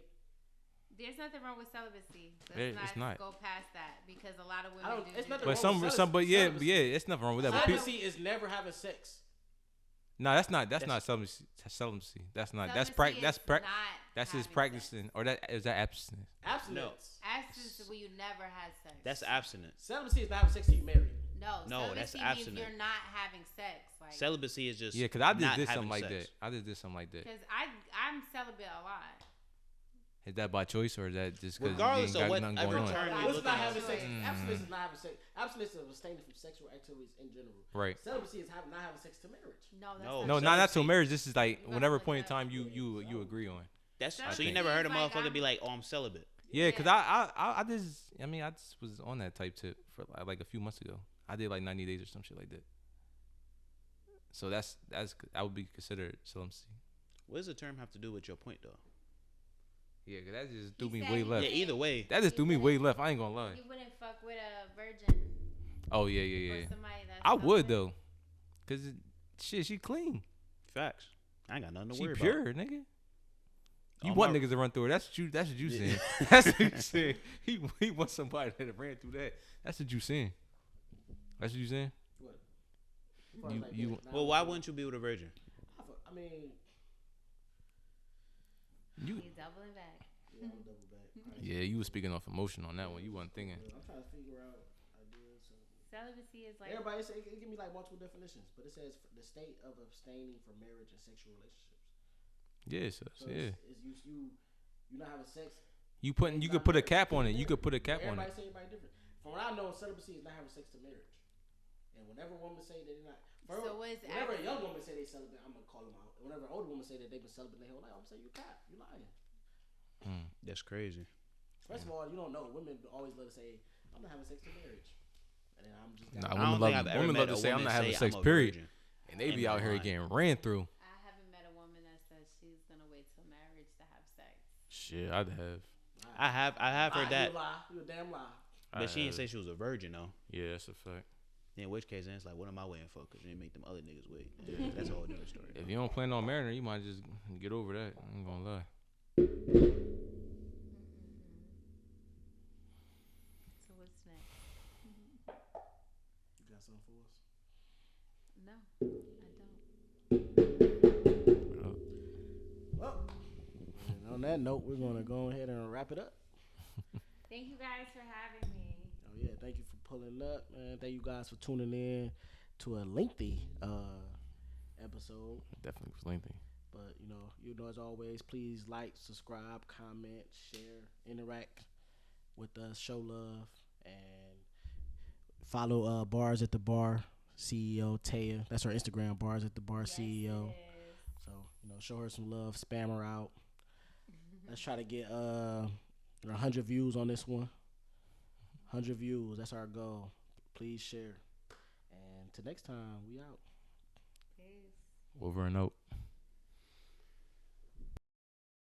There's nothing wrong with celibacy. Let's not go past that because a lot of women do. But but yeah, it's nothing wrong with that. Celibacy is never having sex. No, that's not celibacy. That's not. That's just practicing, or is that abstinence? Abstinence. No. Abstinence is when you never had sex. That's abstinence. Celibacy is not having sex till you married. No, that's abstinence. abstinence. You're not having sex. Like celibacy is just because I just did something like that. Because I'm celibate a lot. Is that by choice or is that just because regardless you of ain't got nothing going on? It's not having sex. Abstinence is not having sex. Abstinence is abstaining from sexual activities in general. Right. Celibacy is not having sex to marriage. No, not till marriage. This is like whenever point in time you agree on. That's so you never heard a motherfucker be like, "Oh, I'm celibate." Yeah, because I just was on that type tip for like a few months ago. I did like 90 days or some shit like that. So that would be considered celibacy. What does the term have to do with your point though? Yeah, cause that just threw me way left. Yeah, either way. That just threw me way left. I ain't gonna lie. You wouldn't fuck with a virgin. Oh yeah. I would though, cause she clean. Facts. I ain't got nothing to she worry pure, about. Nigga. You want niggas to run through her. That's what you saying. That's what you saying. He wants somebody that ran through that. That's what you saying. That's what you saying. What? You. Well, why wouldn't you be with a virgin? I mean. He's doubling back. Yeah, I'm double back. Yeah, you were speaking off emotion on that one. You wasn't thinking. I'm trying to figure out ideas. Celibacy is like everybody say it give me like multiple definitions, but it says the state of abstaining from marriage and sexual relationships. Yeah, so yeah. Is you not having sex. You could put a cap on it. You could put a cap on it. Everybody say everybody different. From what I know, celibacy is not having sex to marriage. And whenever women say that they're not, Whenever a young woman say they celibate, I'm gonna call them out. Whenever an older woman say that they've been celibate their whole life, I'm gonna say you cap, you lying. That's crazy. First of all, you don't know. Women always love to say, "I'm not having sex till marriage," and then I'm just. Women love to say, "I'm not having sex." Period. And they be out here getting ran through. I haven't met a woman that says she's gonna wait till marriage to have sex. Shit, I'd have. I have heard that. You a damn lie. But she didn't say she was a virgin though. Yeah, that's a fact. In which case, then it's like, what am I waiting for? Because you didn't make them other niggas wait. Yeah, that's a whole different story. If you don't plan on marrying her, you might just get over that. I ain't gonna lie. So what's next? You got something for us? No, I don't. Well, and on that note, we're gonna go ahead and wrap it up. Thank you guys for having me. Oh yeah, thank you for pulling up, man. Thank you guys for tuning in to a lengthy episode. It definitely was lengthy. But you know, as always, please like, subscribe, comment, share, interact with us, show love, and follow Bars at the Bar CEO Taya. That's her Instagram, Bars at the Bar CEO. So show her some love, spam her out. Let's try to get 100 views on this one. 100 views, that's our goal. Please share. And till next time, we out. Peace. Over and out.